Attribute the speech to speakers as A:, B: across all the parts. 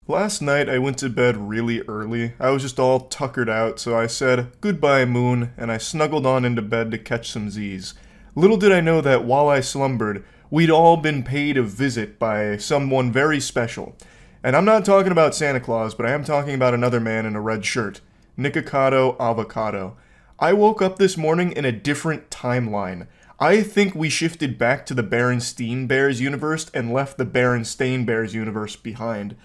A: Last night I went to bed really early. I was just all tuckered out, so I said, "Goodbye, moon," and I snuggled on into bed to catch some Z's. Little did I know that while I slumbered, we'd all been paid a visit by someone very special. And I'm not talking about Santa Claus, but I am talking about another man in a red shirt. Nikocado Avocado. I woke up this morning in a different timeline. I think we shifted back to the Berenstain Bears universe and left the Berenstain Bears universe behind.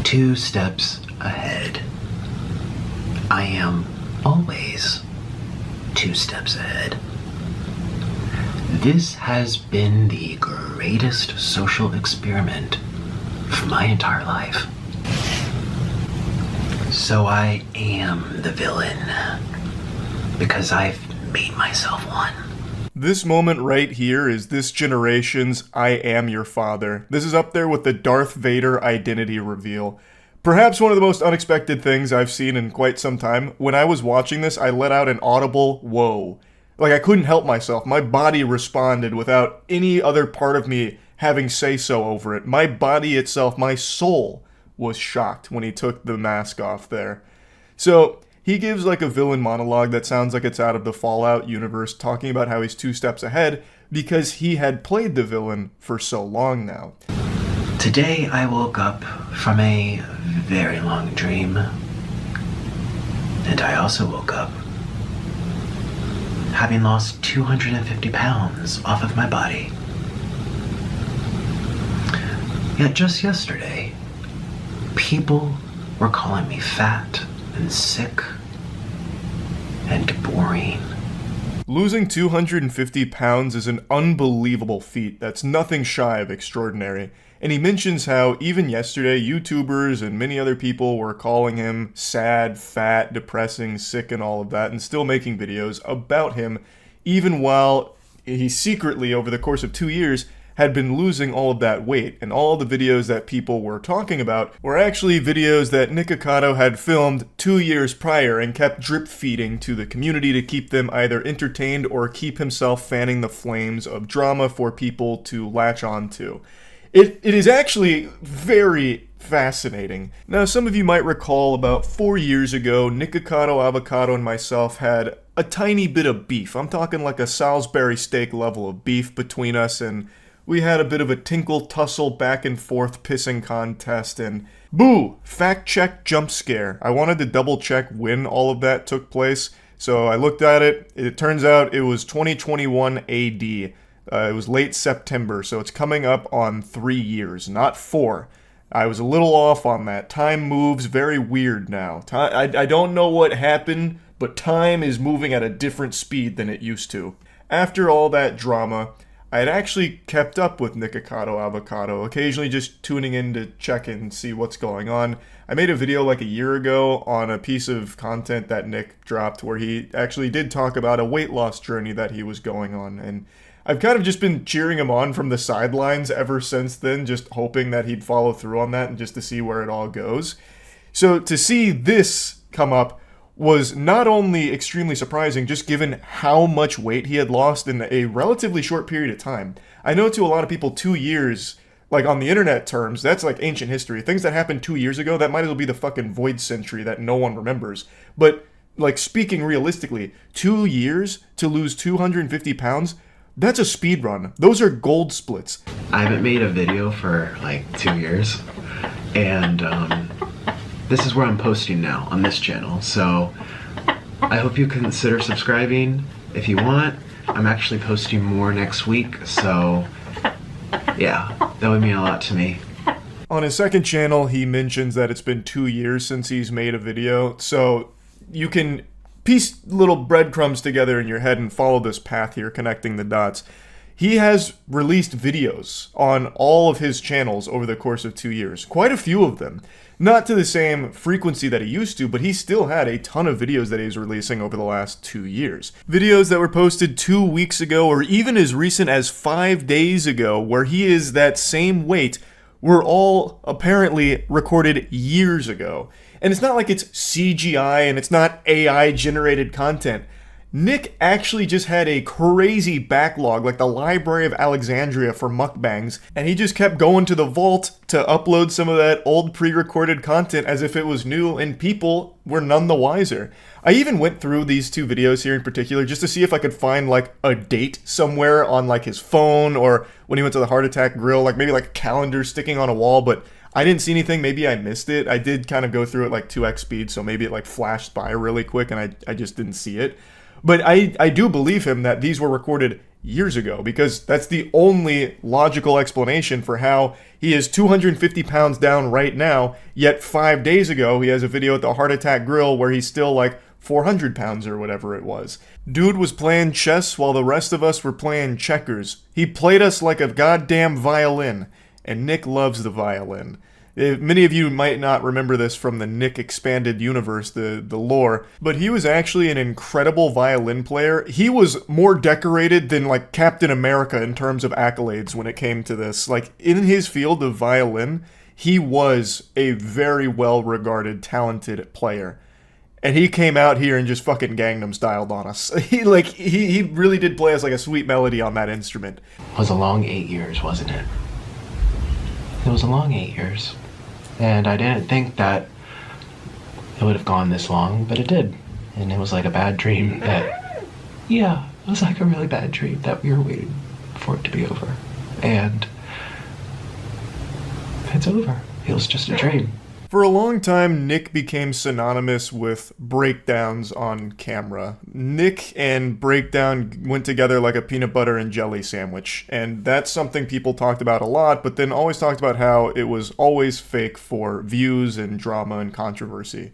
B: 2 steps ahead. I am always 2 steps ahead. This has been the greatest social experiment for my entire life. So I am the villain because I've made myself one.
A: This moment right here is this generation's I Am Your Father. This is up there with the Darth Vader identity reveal. Perhaps one of the most unexpected things I've seen in quite some time. When I was watching this, I let out an audible whoa. Like I couldn't help myself. My body responded without any other part of me having say-so over it. My body itself, my soul, was shocked when he took the mask off there. So he gives like a villain monologue that sounds like it's out of the Fallout universe, talking about how he's 2 steps ahead because he had played the villain for so long now.
B: Today I woke up from a very long dream. And I also woke up having lost 250 pounds off of my body. Yet just yesterday, people were calling me fat and sick and boring.
A: Losing 250 pounds is an unbelievable feat that's nothing shy of extraordinary. And he mentions how even yesterday, YouTubers and many other people were calling him sad, fat, depressing, sick, and all of that, and still making videos about him, even while he secretly, over the course of 2 years, had been losing all of that weight. And all the videos that people were talking about were actually videos that Nikocado had filmed 2 years prior and kept drip feeding to the community to keep them either entertained or keep himself fanning the flames of drama for people to latch on to. It is actually very fascinating. Now, some of you might recall about 4 years ago, Nikocado, Avocado, and myself had a tiny bit of beef. I'm talking like a Salisbury steak level of beef between us, and we had a bit of a tinkle tussle back and forth pissing contest, and boo! Fact check jump scare. I wanted to double check when all of that took place, so I looked at it. It turns out it was 2021 AD. It was late September, so it's coming up on 3 years, not 4. I was a little off on that. Time moves very weird now. I don't know what happened, but time is moving at a different speed than it used to. After all that drama, I had actually kept up with Nikocado Avocado, occasionally just tuning in to check and see what's going on. I made a video like a year ago on a piece of content that Nick dropped where he actually did talk about a weight loss journey that he was going on, and I've kind of just been cheering him on from the sidelines ever since then, just hoping that he'd follow through on that and just to see where it all goes. So to see this come up was not only extremely surprising, just given how much weight he had lost in a relatively short period of time. I know to a lot of people 2 years, like on the internet terms, that's like ancient history. Things that happened 2 years ago, that might as well be the fucking void century that no one remembers. But like speaking realistically, 2 years to lose 250 pounds, that's a speed run. Those are gold splits.
B: I haven't made a video for like 2 years, and this is where I'm posting now on this channel. So I hope you consider subscribing if you want. I'm actually posting more next week, so yeah, that would mean a lot to me.
A: On his second channel, he mentions that it's been 2 years since he's made a video, so you can piece little breadcrumbs together in your head and follow this path here, connecting the dots. He has released videos on all of his channels over the course of 2 years. Quite a few of them. Not to the same frequency that he used to, but he still had a ton of videos that he was releasing over the last 2 years. Videos that were posted 2 weeks ago, or even as recent as 5 days ago, where he is that same weight, were all apparently recorded years ago. And it's not like it's CGI and it's not AI generated content. Nick actually just had a crazy backlog, like the Library of Alexandria for mukbangs, and he just kept going to the vault to upload some of that old pre-recorded content as if it was new, and people were none the wiser. I even went through these two videos here in particular just to see if I could find like a date somewhere on like his phone or when he went to the Heart Attack Grill, like maybe like a calendar sticking on a wall, but I didn't see anything. Maybe I missed it. I did kind of go through it like 2x speed, so maybe it like flashed by really quick and I just didn't see it. But I do believe him that these were recorded years ago, because that's the only logical explanation for how he is 250 pounds down right now, yet 5 days ago he has a video at the Heart Attack Grill where he's still like 400 pounds or whatever it was. Dude was playing chess while the rest of us were playing checkers. He played us like a goddamn violin, and Nick loves the violin. Many of you might not remember this from the Nick Expanded Universe, the lore, but he was actually an incredible violin player. He was more decorated than like Captain America in terms of accolades when it came to this. Like in his field of violin, he was a very well-regarded, talented player. And he came out here and just fucking Gangnam styled on us. He really did play us like a sweet melody on that instrument.
B: It was a long 8 years, wasn't it? It was a long 8 years. And I didn't think that it would have gone this long, but it did. And it was like a bad dream that, yeah, it was like a really bad dream that we were waiting for it to be over. And it's over. It was just a dream.
A: For a long time, Nick became synonymous with breakdowns on camera. Nick and breakdown went together like a peanut butter and jelly sandwich, and that's something people talked about a lot, but then always talked about how it was always fake for views and drama and controversy.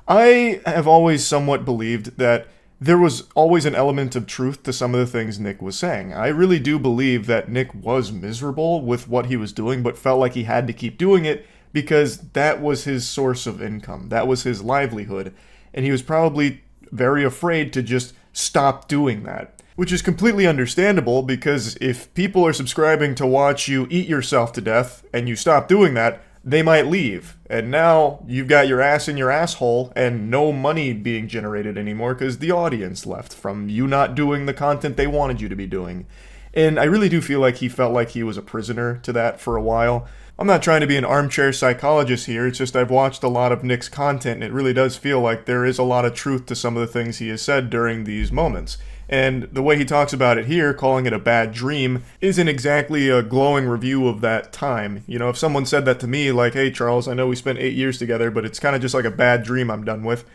A: I have always somewhat believed that there was always an element of truth to some of the things Nick was saying. I really do believe that Nick was miserable with what he was doing, but felt like he had to keep doing it because that was his source of income. That was his livelihood. And he was probably very afraid to just stop doing that. Which is completely understandable, because if people are subscribing to watch you eat yourself to death and you stop doing that, they might leave. And now you've got your ass in your asshole and no money being generated anymore because the audience left from you not doing the content they wanted you to be doing. And I really do feel like he felt like he was a prisoner to that for a while. I'm not trying to be an armchair psychologist here, it's just I've watched a lot of Nick's content and it really does feel like there is a lot of truth to some of the things he has said during these moments. And the way he talks about it here, calling it a bad dream, isn't exactly a glowing review of that time. You know, if someone said that to me, like, hey Charles, I know we spent 8 years together, but it's kind of just like a bad dream I'm done with,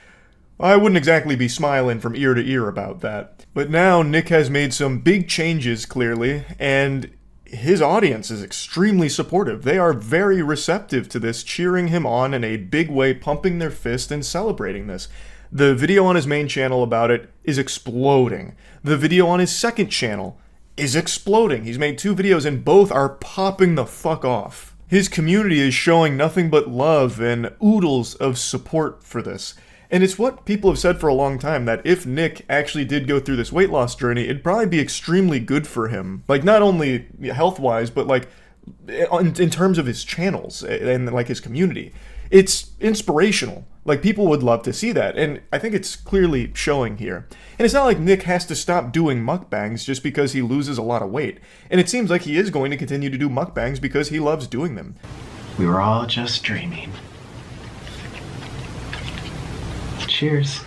A: I wouldn't exactly be smiling from ear to ear about that. But now Nick has made some big changes, clearly, and his audience is extremely supportive. They are very receptive to this, cheering him on in a big way, pumping their fist and celebrating this. The video on his main channel about it is exploding. The video on his second channel is exploding. He's made 2 videos and both are popping the fuck off. His community is showing nothing but love and oodles of support for this. And it's what people have said for a long time, that if Nick actually did go through this weight loss journey, it'd probably be extremely good for him. Like, not only health-wise, but like in terms of his channels and like his community. It's inspirational. Like, people would love to see that, and I think it's clearly showing here. And it's not like Nick has to stop doing mukbangs just because he loses a lot of weight. And it seems like he is going to continue to do mukbangs because he loves doing them.
B: We were all just dreaming. Cheers.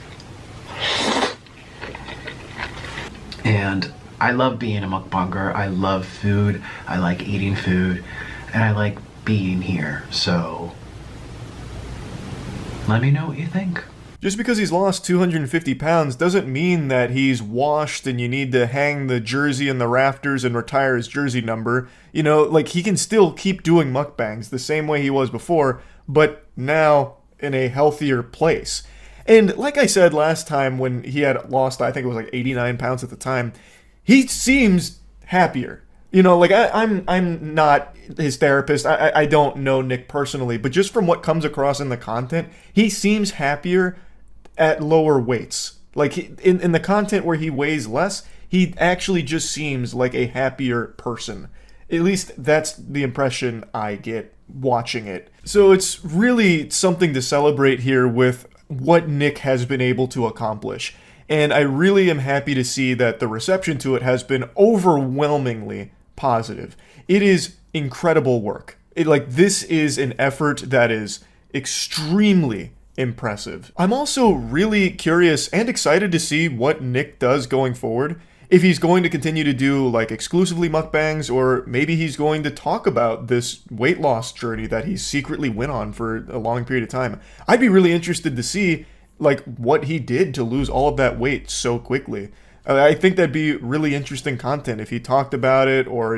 B: And I love being a mukbanger. I love food. I like eating food. And I like being here. So let me know what you think.
A: Just because he's lost 250 pounds doesn't mean that he's washed and you need to hang the jersey in the rafters and retire his jersey number. You know, like, he can still keep doing mukbangs the same way he was before, but now in a healthier place. And like I said last time when he had lost, I think it was like 89 pounds at the time, he seems happier. You know, like, I'm not his therapist. I don't know Nick personally, but just from what comes across in the content, he seems happier at lower weights. Like, in the content where he weighs less, he actually just seems like a happier person. At least that's the impression I get watching it. So it's really something to celebrate here with what Nick has been able to accomplish. And I really am happy to see that the reception to it has been overwhelmingly positive. It is incredible work. This is an effort that is extremely impressive. I'm also really curious and excited to see what Nick does going forward. If he's going to continue to do like exclusively mukbangs, or maybe he's going to talk about this weight loss journey that he secretly went on for a long period of time. I'd be really interested to see like what he did to lose all of that weight so quickly. I think that'd be really interesting content if he talked about it, or,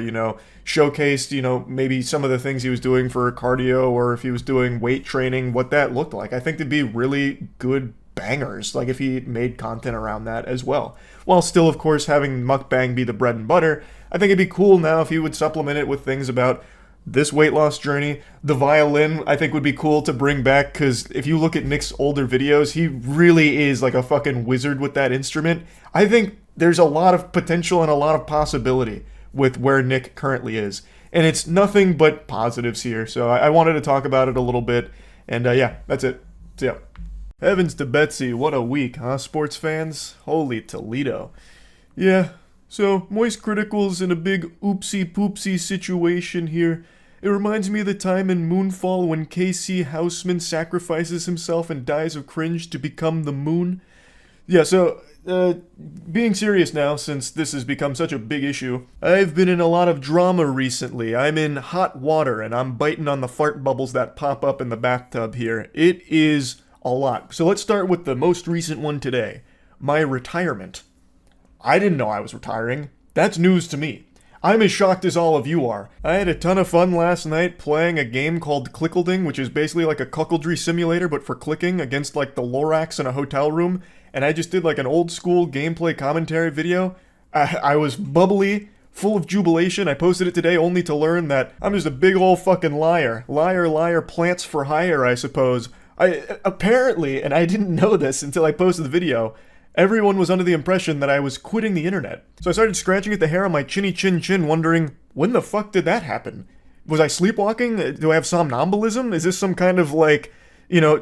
A: showcased, maybe some of the things he was doing for cardio, or if he was doing weight training, what that looked like. I think it'd be really good bangers, like if he made content around that as well. While still, of course, having mukbang be the bread and butter, I think it'd be cool now if he would supplement it with things about this weight loss journey. The violin, I think, would be cool to bring back, because if you look at Nick's older videos, he really is like a fucking wizard with that instrument. I think there's a lot of potential and a lot of possibility with where Nick currently is. And it's nothing but positives here, so I wanted to talk about it a little bit. And yeah, that's it. So yeah. Heavens to Betsy, what a week, huh, sports fans? Holy Toledo. Yeah, so Moist Critical's in a big oopsie-poopsie situation here. It reminds me of the time in Moonfall when KC Houseman sacrifices himself and dies of cringe to become the moon. Yeah, so, being serious now, since this has become such a big issue, I've been in a lot of drama recently. I'm in hot water, and I'm biting on the fart bubbles that pop up in the bathtub here. It is a lot. So let's start with the most recent one today. My retirement. I didn't know I was retiring. That's news to me. I'm as shocked as all of you are. I had a ton of fun last night playing a game called Clickleding, which is basically like a cuckoldry simulator, but for clicking against like the Lorax in a hotel room. And I just did like an old school gameplay commentary video. I was bubbly, full of jubilation. I posted it today only to learn that I'm just a big old fucking liar. Liar, liar, plants for hire, I suppose. Apparently, and I didn't know this until I posted the video, everyone was under the impression that I was quitting the internet. So I started scratching at the hair on my chinny chin chin, wondering, when the fuck did that happen? Was I sleepwalking? Do I have somnambulism? Is this some kind of like,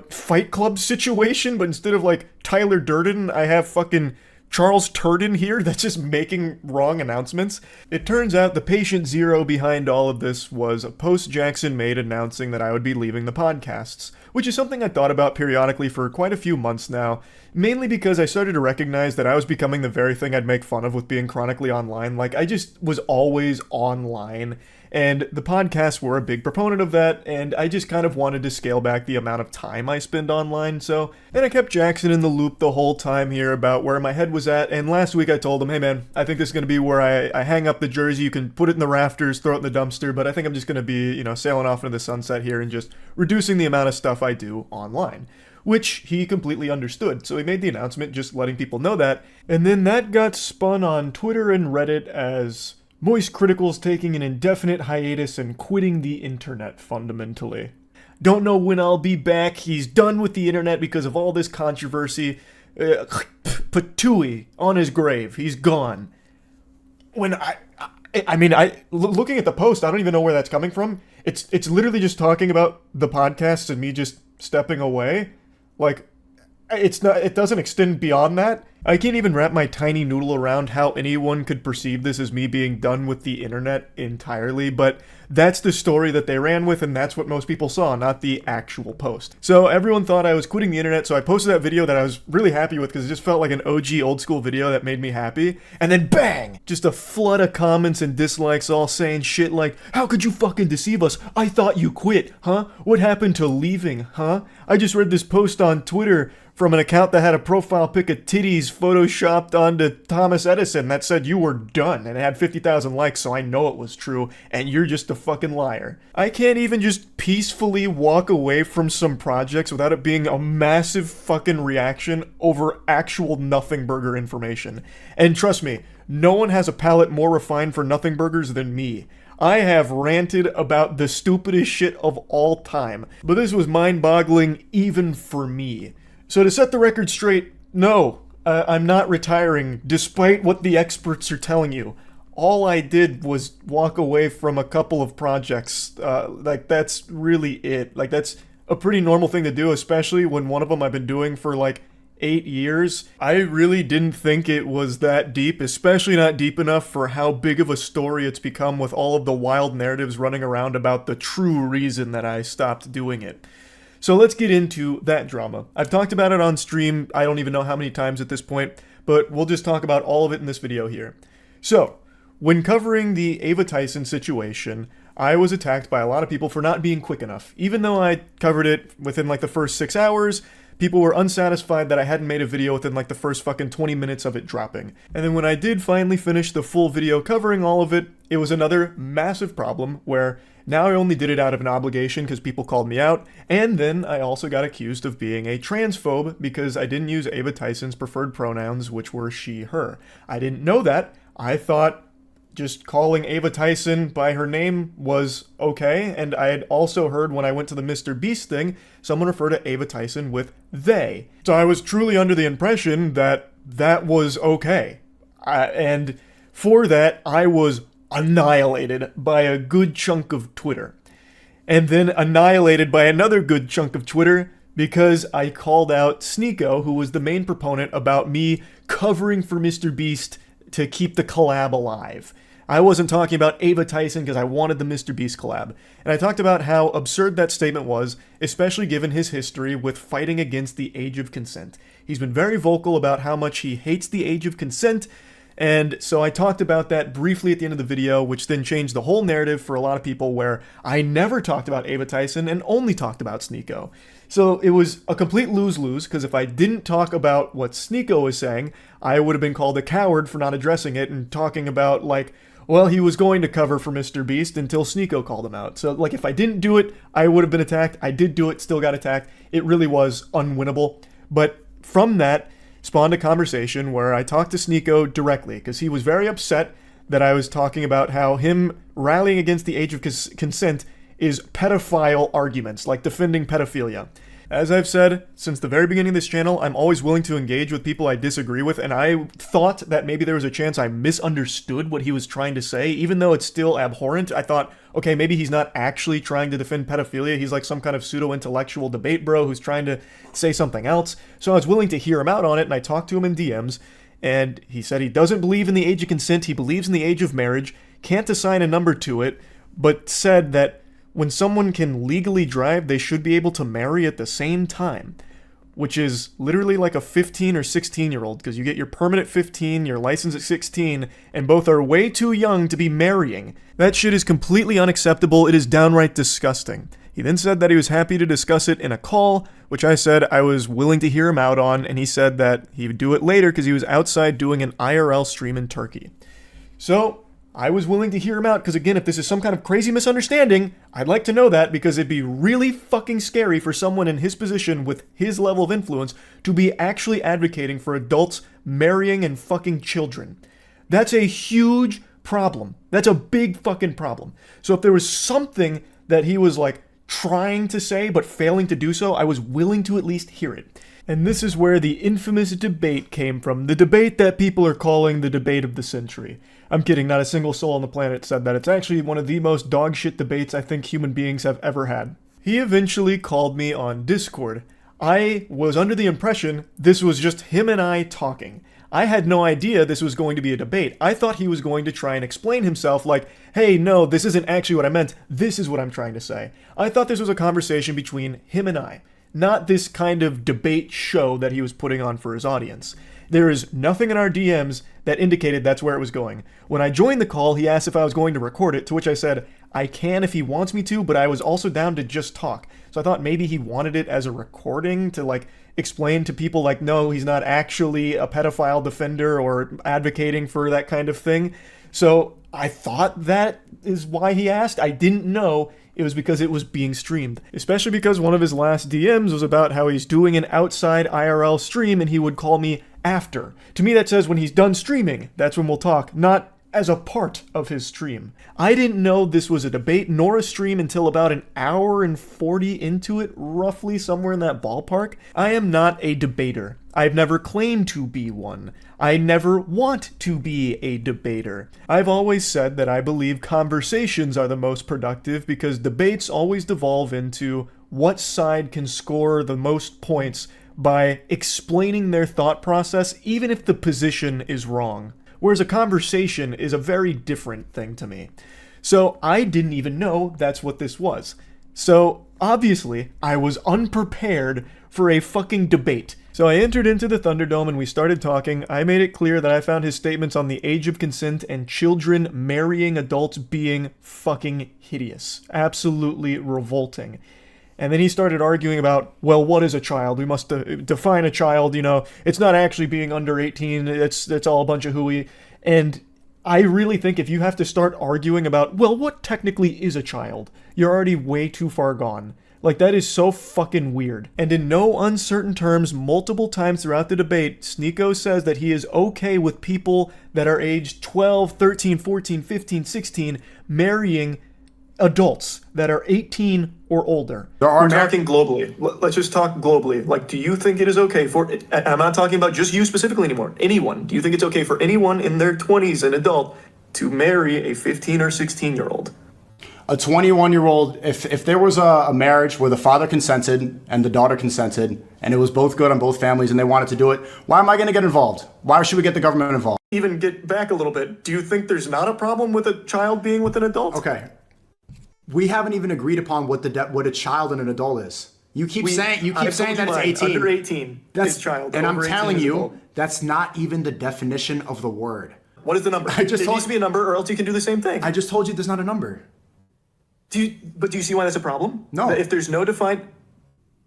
A: Fight Club situation? But instead of like Tyler Durden, I have fucking Charles Turden here that's just making wrong announcements. It turns out the patient zero behind all of this was a post Jackson made announcing that I would be leaving the podcasts, which is something I thought about periodically for quite a few months now, mainly because I started to recognize that I was becoming the very thing I'd make fun of with being chronically online. Like, I just was always online, and the podcasts were a big proponent of that, and I just kind of wanted to scale back the amount of time I spend online, and I kept Jackson in the loop the whole time here about where my head was at, and last week I told him, hey man, I think this is going to be where I hang up the jersey, you can put it in the rafters, throw it in the dumpster, but I think I'm just going to be, sailing off into the sunset here and just reducing the amount of stuff I do online. Which he completely understood, so he made the announcement just letting people know that, and then that got spun on Twitter and Reddit as Moist Critical's taking an indefinite hiatus and quitting the internet, fundamentally. Don't know when I'll be back, he's done with the internet because of all this controversy. Patooey on his grave, he's gone. When looking at the post, I don't even know where that's coming from. It's literally just talking about the podcast and me just stepping away. Like, it doesn't extend beyond that. I can't even wrap my tiny noodle around how anyone could perceive this as me being done with the internet entirely, but that's the story that they ran with, and that's what most people saw, not the actual post. So everyone thought I was quitting the internet, so I posted that video that I was really happy with because it just felt like an OG old school video that made me happy, and then bang! Just a flood of comments and dislikes all saying shit like, how could you fucking deceive us? I thought you quit, huh? What happened to leaving, huh? I just read this post on Twitter from an account that had a profile pic of titties photoshopped onto Thomas Edison that said you were done, and it had 50,000 likes, so I know it was true, and you're just a fucking liar. I can't even just peacefully walk away from some projects without it being a massive fucking reaction over actual nothing burger information. And trust me, no one has a palate more refined for nothing burgers than me. I have ranted about the stupidest shit of all time, but this was mind-boggling even for me. So to set the record straight, no, I'm not retiring, despite what the experts are telling you. All I did was walk away from a couple of projects. That's really it. Like, that's a pretty normal thing to do, especially when one of them I've been doing for, 8 8 years. I really didn't think it was that deep, especially not deep enough for how big of a story it's become with all of the wild narratives running around about the true reason that I stopped doing it. So let's get into that drama. I've talked about it on stream, I don't even know how many times at this point, but we'll just talk about all of it in this video here. So, when covering the Ava Tyson situation, I was attacked by a lot of people for not being quick enough. Even though I covered it within like the first 6 hours, people were unsatisfied that I hadn't made a video within like the first fucking 20 minutes of it dropping. And then when I did finally finish the full video covering all of it, it was another massive problem where now I only did it out of an obligation because people called me out, and then I also got accused of being a transphobe because I didn't use Ava Tyson's preferred pronouns, which were she, her. I didn't know that. I thought just calling Ava Tyson by her name was okay, and I had also heard when I went to the Mr. Beast thing, someone refer to Ava Tyson with they. So I was truly under the impression that that was okay. And for that, I was annihilated by a good chunk of Twitter. And then annihilated by another good chunk of Twitter because I called out Sneeko, who was the main proponent about me covering for Mr. Beast to keep the collab alive. I wasn't talking about Ava Tyson because I wanted the Mr. Beast collab. And I talked about how absurd that statement was, especially given his history with fighting against the age of consent. He's been very vocal about how much he hates the age of consent, and so I talked about that briefly at the end of the video, which then changed the whole narrative for a lot of people where I never talked about Ava Tyson and only talked about Sneeko. So it was a complete lose-lose, because if I didn't talk about what Sneeko was saying, I would have been called a coward for not addressing it and talking about, like, well, he was going to cover for Mr. Beast until Sneeko called him out. So, like, if I didn't do it, I would have been attacked. I did do it, still got attacked. It really was unwinnable. But from that spawned a conversation where I talked to Sneeko directly, because he was very upset that I was talking about how him rallying against the age of consent is pedophile arguments, like defending pedophilia. As I've said since the very beginning of this channel, I'm always willing to engage with people I disagree with, and I thought that maybe there was a chance I misunderstood what he was trying to say, even though it's still abhorrent. I thought, okay, maybe he's not actually trying to defend pedophilia, he's like some kind of pseudo-intellectual debate bro who's trying to say something else. So I was willing to hear him out on it, and I talked to him in DMs, and he said he doesn't believe in the age of consent, he believes in the age of marriage, can't assign a number to it, but said that when someone can legally drive, they should be able to marry at the same time, which is literally like a 15 or 16-year-old, because you get your permit at 15, your license at 16, and both are way too young to be marrying. That shit is completely unacceptable. It is downright disgusting. He then said that he was happy to discuss it in a call, which I said I was willing to hear him out on, and he said that he would do it later because he was outside doing an IRL stream in Turkey. So I was willing to hear him out, because again, if this is some kind of crazy misunderstanding, I'd like to know that, because it'd be really fucking scary for someone in his position with his level of influence to be actually advocating for adults marrying and fucking children. That's a huge problem. That's a big fucking problem. So if there was something that he was like trying to say but failing to do so, I was willing to at least hear it. And this is where the infamous debate came from, the debate that people are calling the debate of the century. I'm kidding, not a single soul on the planet said that. It's actually one of the most dogshit debates I think human beings have ever had. He eventually called me on Discord. I was under the impression this was just him and I talking. I had no idea this was going to be a debate. I thought he was going to try and explain himself like, hey, no, this isn't actually what I meant. This is what I'm trying to say. I thought this was a conversation between him and I, not this kind of debate show that he was putting on for his audience. There is nothing in our DMs that indicated that's where it was going. When I joined the call, he asked if I was going to record it, to which I said, I can if he wants me to, but I was also down to just talk. So I thought maybe he wanted it as a recording to like explain to people like, no, he's not actually a pedophile defender or advocating for that kind of thing. So I thought that is why he asked. I didn't know it was because it was being streamed. Especially because one of his last DMs was about how he's doing an outside IRL stream and he would call me after. To me that says when he's done streaming, that's when we'll talk, not as a part of his stream. I didn't know this was a debate nor a stream until about an hour and 40 into it, roughly somewhere in that ballpark. I am not a debater. I've never claimed to be one. I never want to be a debater. I've always said that I believe conversations are the most productive because debates always devolve into what side can score the most points by explaining their thought process, even if the position is wrong. Whereas a conversation is a very different thing to me. So I didn't even know that's what this was. So obviously, I was unprepared for a fucking debate. So I entered into the Thunderdome and we started talking. I made it clear that I found his statements on the age of consent and children marrying adults being fucking hideous. Absolutely revolting. And then he started arguing about, well, what is a child? We must define a child, it's not actually being under 18, it's all a bunch of hooey. And I really think if you have to start arguing about, well, what technically is a child, you're already way too far gone. Like, that is so fucking weird. And in no uncertain terms, multiple times throughout the debate, Sneeko says that he is okay with people that are aged 12, 13, 14, 15, 16 marrying adults that are 18 or older.
C: We're talking globally. Let's just talk globally. Like, do you think it is okay for, I'm not talking about just you specifically anymore, anyone. Do you think it's okay for anyone in their 20s, an adult, to marry a 15 or 16-year-old?
D: A 21-year-old, if there was a marriage where the father consented and the daughter consented, and it was both good on both families and they wanted to do it, why am I going to get involved? Why should we get the government involved?
C: Even get back a little bit. Do you think there's not a problem with a child being with an adult?
D: Okay. We haven't even agreed upon what a child and an adult is. You keep saying that it's 18.
C: Under 18 is child.
D: And I'm telling you, that's not even the definition of the word.
C: What is the number? There needs to be a number, or else you can do the same thing.
D: I just told you there's not a number.
C: Do you see why that's a problem?
D: No.
C: If there's no defined...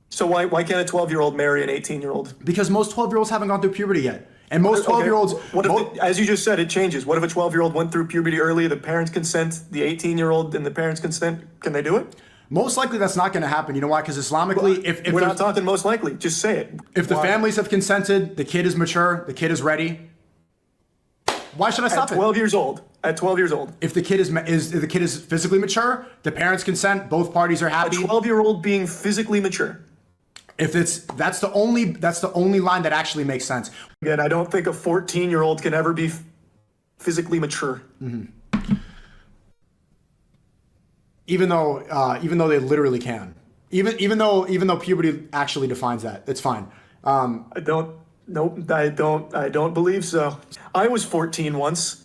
C: So why can't a 12-year-old marry an 18-year-old?
D: Because most 12-year-olds haven't gone through puberty yet. And most 12-year-olds...
C: Okay. As you just said, it changes. What if a 12-year-old went through puberty early, the parents consent, the 18-year-old and the parents consent? Can they do it?
D: Most likely that's not going to happen. You know why? Because Islamically, if
C: we're not talking most likely. Just say it.
D: If the families have consented, the kid is mature, the kid is ready. Why should I stop
C: At 12 years old. At 12 years old.
D: If the kid is physically mature, the parents consent, both parties are happy.
C: A 12-year-old being physically mature.
D: If that's the only line that actually makes sense.
C: Again, I don't think a 14-year-old can ever be physically mature.
D: Mm-hmm. Even though they literally can. Even though puberty actually defines that, it's fine.
C: I don't believe so. I was 14 once.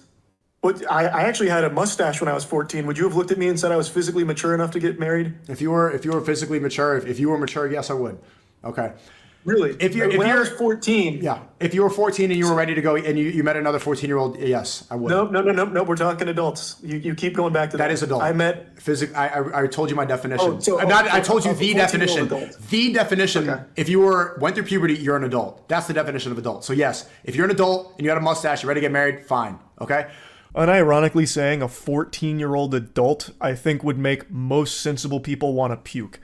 C: But I actually had a mustache when I was 14. Would you have looked at me and said I was physically mature enough to get married?
D: If you were physically mature, if you were mature, yes, I would. Okay.
C: Really? When I was 14.
D: Yeah. If you were 14 and you were ready to go and you met another 14-year-old, yes, I would.
C: No. We're talking adults. You keep going back to that.
D: That is adult.
C: I met...
D: I told you my definition.
C: I
D: told you the definition. The definition,
C: okay.
D: If you went through puberty, you're an adult. That's the definition of adult. So yes, if you're an adult and you had a mustache, you're ready to get married, fine. Okay?
A: Unironically saying a 14-year-old adult, I think, would make most sensible people want to puke.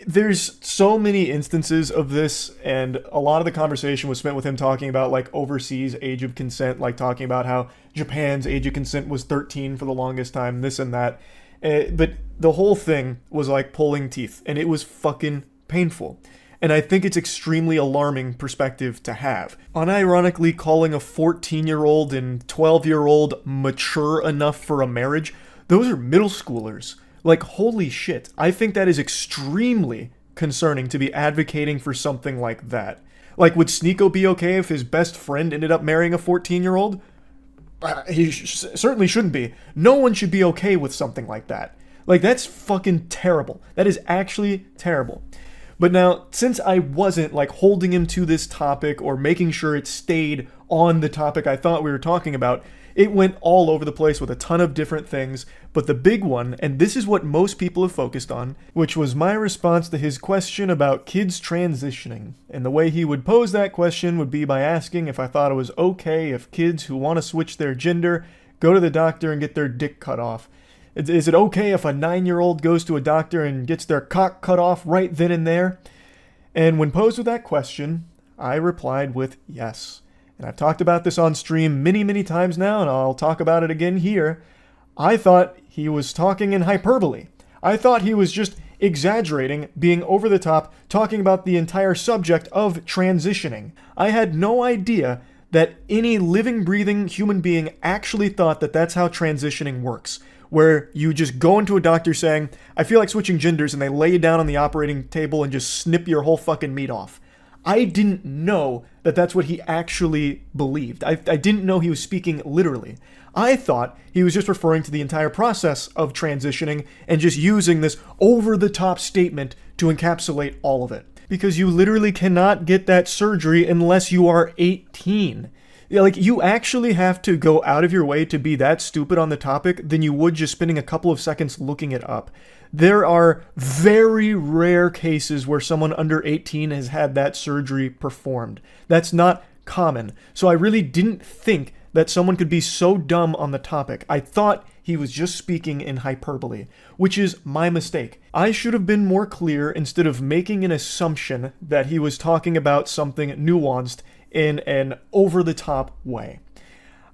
A: There's so many instances of this, and a lot of the conversation was spent with him talking about, like, overseas age of consent, like talking about how Japan's age of consent was 13 for the longest time, this and that. But the whole thing was like pulling teeth, and it was fucking painful. And I think it's extremely alarming perspective to have. Unironically calling a 14-year-old and 12-year-old mature enough for a marriage, those are middle schoolers. Like, holy shit. I think that is extremely concerning to be advocating for something like that. Like, would Sneeko be okay if his best friend ended up marrying a 14-year-old? He certainly shouldn't be. No one should be okay with something like that. Like, that's fucking terrible. That is actually terrible. But now, since I wasn't, like, holding him to this topic or making sure it stayed on the topic I thought we were talking about, it went all over the place with a ton of different things. But the big one, and this is what most people have focused on, which was my response to his question about kids transitioning. And the way he would pose that question would be by asking if I thought it was okay if kids who want to switch their gender go to the doctor and get their dick cut off. Is it okay if a 9-year-old goes to a doctor and gets their cock cut off right then and there? And when posed with that question, I replied with yes. And I've talked about this on stream many, many times now, and I'll talk about it again here. I thought he was talking in hyperbole. I thought he was just exaggerating, being over the top, talking about the entire subject of transitioning. I had no idea that any living, breathing human being actually thought that that's how transitioning works. Where you just go into a doctor saying, I feel like switching genders, and they lay you down on the operating table and just snip your whole fucking meat off. I didn't know that that's what he actually believed. I didn't know he was speaking literally. I thought he was just referring to the entire process of transitioning and just using this over-the-top statement to encapsulate all of it. Because you literally cannot get that surgery unless you are 18. Like, you actually have to go out of your way to be that stupid on the topic than you would just spending a couple of seconds looking it up. There are very rare cases where someone under 18 has had that surgery performed. That's not common. So I really didn't think that someone could be so dumb on the topic. I thought he was just speaking in hyperbole, which is my mistake. I should have been more clear instead of making an assumption that he was talking about something nuanced in an over-the-top way.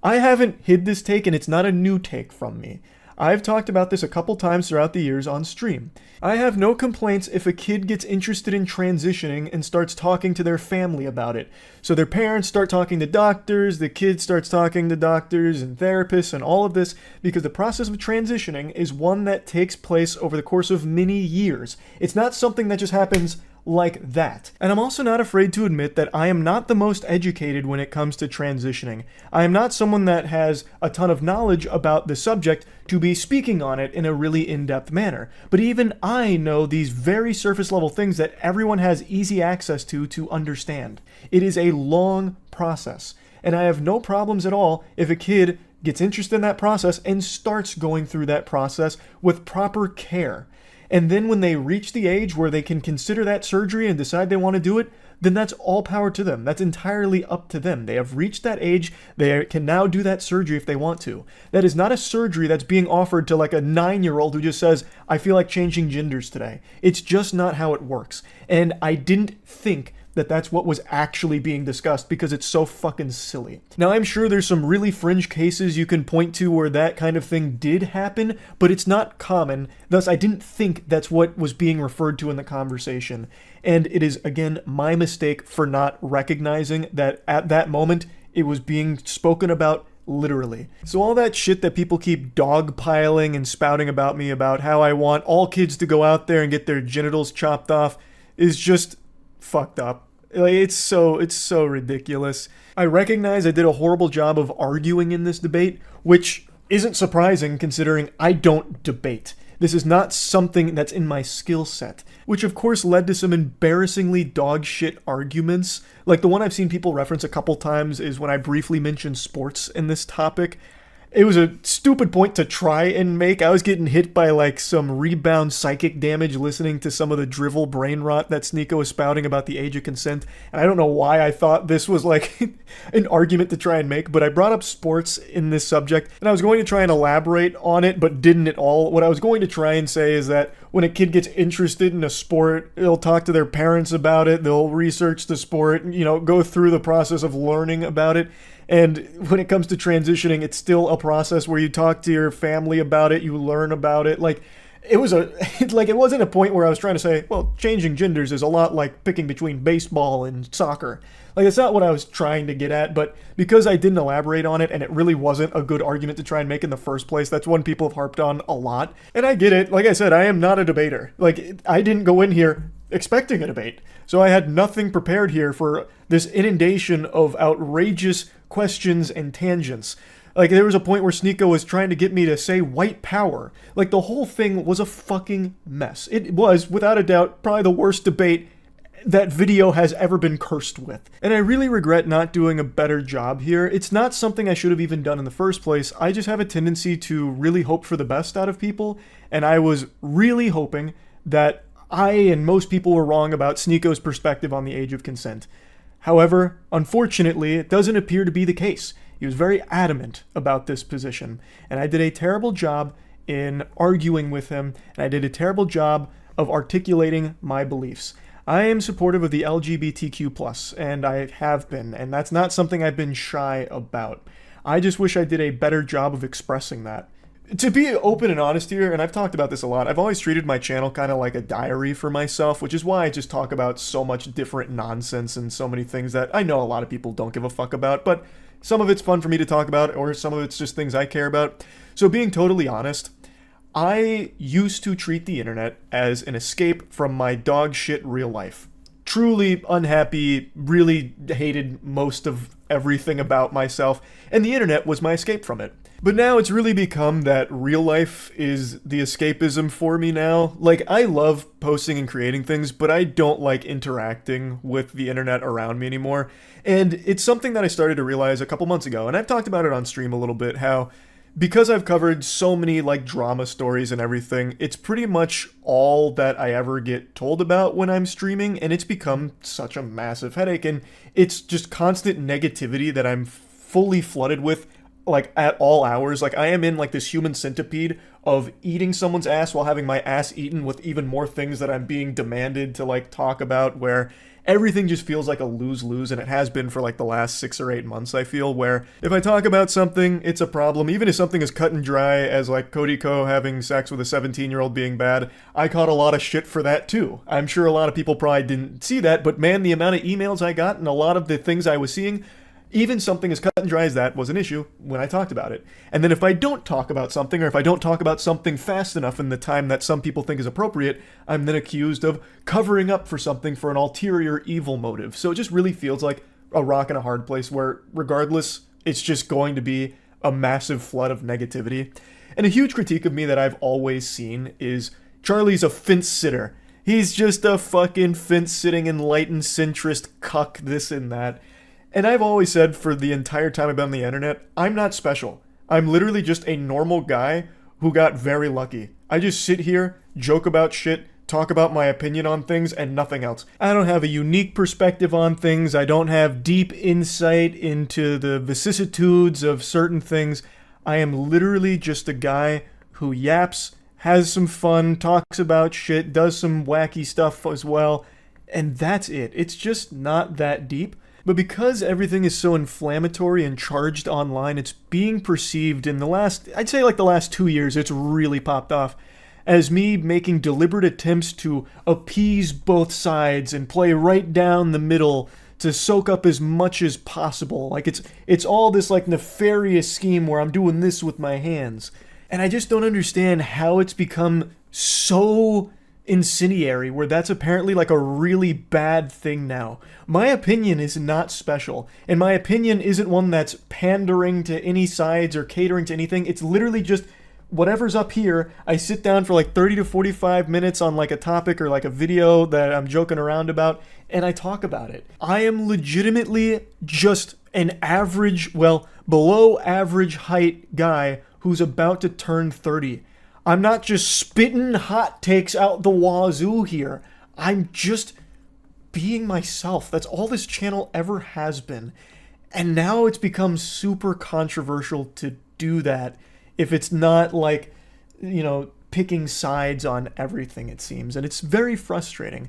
A: I haven't hid this take, and it's not a new take from me. I've talked about this a couple times throughout the years on stream. I have no complaints if a kid gets interested in transitioning and starts talking to their family about it. So their parents start talking to doctors, the kid starts talking to doctors and therapists and all of this, because the process of transitioning is one that takes place over the course of many years. It's not something that just happens like that. And I'm also not afraid to admit that I am not the most educated when it comes to transitioning. I am not someone that has a ton of knowledge about the subject to be speaking on it in a really in-depth manner. But even I know these very surface level things that everyone has easy access to understand. It is a long process. And I have no problems at all if a kid gets interested in that process and starts going through that process with proper care. And then when they reach the age where they can consider that surgery and decide they want to do it, then that's all power to them. That's entirely up to them. They have reached that age. They can now do that surgery if they want to. That is not a surgery that's being offered to like a 9-year-old who just says, I feel like changing genders today. It's just not how it works. And I didn't think that that's what was actually being discussed because it's so fucking silly. Now, I'm sure there's some really fringe cases you can point to where that kind of thing did happen, but it's not common. Thus, I didn't think that's what was being referred to in the conversation. And it is, again, my mistake for not recognizing that at that moment, it was being spoken about literally. So all that shit that people keep dogpiling and spouting about me about how I want all kids to go out there and get their genitals chopped off is just fucked up. Like, it's so ridiculous. I recognize I did a horrible job of arguing in this debate, which isn't surprising considering I don't debate. This is not something that's in my skill set, which of course led to some embarrassingly dog shit arguments. Like the one I've seen people reference a couple times is when I briefly mentioned sports in this topic. It was a stupid point to try and make. I was getting hit by like some rebound psychic damage listening to some of the drivel brain rot that Sneeko was spouting about the age of consent. And I don't know why I thought this was like an argument to try and make, but I brought up sports in this subject and I was going to try and elaborate on it, but didn't at all. What I was going to try and say is that when a kid gets interested in a sport, they'll talk to their parents about it, they'll research the sport, go through the process of learning about it. And when it comes to transitioning, it's still a process where you talk to your family about it, you learn about it. Like, it wasn't a point where I was trying to say, well, changing genders is a lot like picking between baseball and soccer. Like, that's not what I was trying to get at, but because I didn't elaborate on it and it really wasn't a good argument to try and make in the first place, that's one people have harped on a lot. And I get it. Like I said, I am not a debater. Like, I didn't go in here expecting a debate. So I had nothing prepared here for this inundation of outrageous questions and tangents. Like, there was a point where Sneeko was trying to get me to say white power. Like, the whole thing was a fucking mess. It was, without a doubt, probably the worst debate that video has ever been cursed with. And I really regret not doing a better job here. It's not something I should have even done in the first place. I just have a tendency to really hope for the best out of people, and I was really hoping that I and most people were wrong about Sneeko's perspective on the age of consent. However, unfortunately, it doesn't appear to be the case. He was very adamant about this position, and I did a terrible job in arguing with him, and I did a terrible job of articulating my beliefs. I am supportive of the LGBTQ+, and I have been, and that's not something I've been shy about. I just wish I did a better job of expressing that. To be open and honest here, and I've talked about this a lot, I've always treated my channel kind of like a diary for myself, which is why I just talk about so much different nonsense and so many things that I know a lot of people don't give a fuck about, but some of it's fun for me to talk about, or some of it's just things I care about. So being totally honest, I used to treat the internet as an escape from my dog shit real life. truly unhappy, really hated most of everything about myself, and the internet was my escape from it. But now it's really become that real life is the escapism for me now. Like, I love posting and creating things, but I don't like interacting with the internet around me anymore. And it's something that I started to realize a couple months ago, and I've talked about it on stream a little bit, how because I've covered so many like drama stories and everything, it's pretty much all that I ever get told about when I'm streaming, and it's become such a massive headache, and it's just constant negativity that I'm fully flooded with, like at all hours. Like, I am in like this human centipede of eating someone's ass while having my ass eaten with even more things that I'm being demanded to like talk about, where everything just feels like a lose-lose, and it has been for like the last 6 or 8 months, I feel, where if I talk about something, it's a problem. Even if something is cut and dry as like Cody Ko having sex with a 17-year-old being bad, I caught a lot of shit for that too. I'm sure a lot of people probably didn't see that, but man, the amount of emails I got and a lot of the things I was seeing, even something as cut and dry as that was an issue when I talked about it. And then if I don't talk about something, or if I don't talk about something fast enough in the time that some people think is appropriate, I'm then accused of covering up for something for an ulterior evil motive. So it just really feels like a rock and a hard place where, regardless, it's just going to be a massive flood of negativity. And a huge critique of me that I've always seen is Charlie's a fence sitter. He's just a fucking fence-sitting enlightened centrist cuck, this and that. And I've always said for the entire time I've been on the internet, I'm not special. I'm literally just a normal guy who got very lucky. I just sit here, joke about shit, talk about my opinion on things, and nothing else. I don't have a unique perspective on things. I don't have deep insight into the vicissitudes of certain things. I am literally just a guy who yaps, has some fun, talks about shit, does some wacky stuff as well, and that's it. It's just not that deep. But because everything is so inflammatory and charged online, it's being perceived in the last, I'd say like the last 2 years, it's really popped off as me making deliberate attempts to appease both sides and play right down the middle to soak up as much as possible. Like, it's all this like nefarious scheme where I'm doing this with my hands. And I just don't understand how it's become so incendiary, where that's apparently like a really bad thing now. My opinion is not special, and my opinion isn't one that's pandering to any sides or catering to anything. It's literally just whatever's up here. I sit down for like 30 to 45 minutes on like a topic or like a video that I'm joking around about, and I talk about it. I am legitimately just an average, well, below average height guy who's about to turn 30. I'm not just spitting hot takes out the wazoo here. I'm just being myself. That's all this channel ever has been. And now it's become super controversial to do that if it's not like, you know, picking sides on everything, it seems. And it's very frustrating.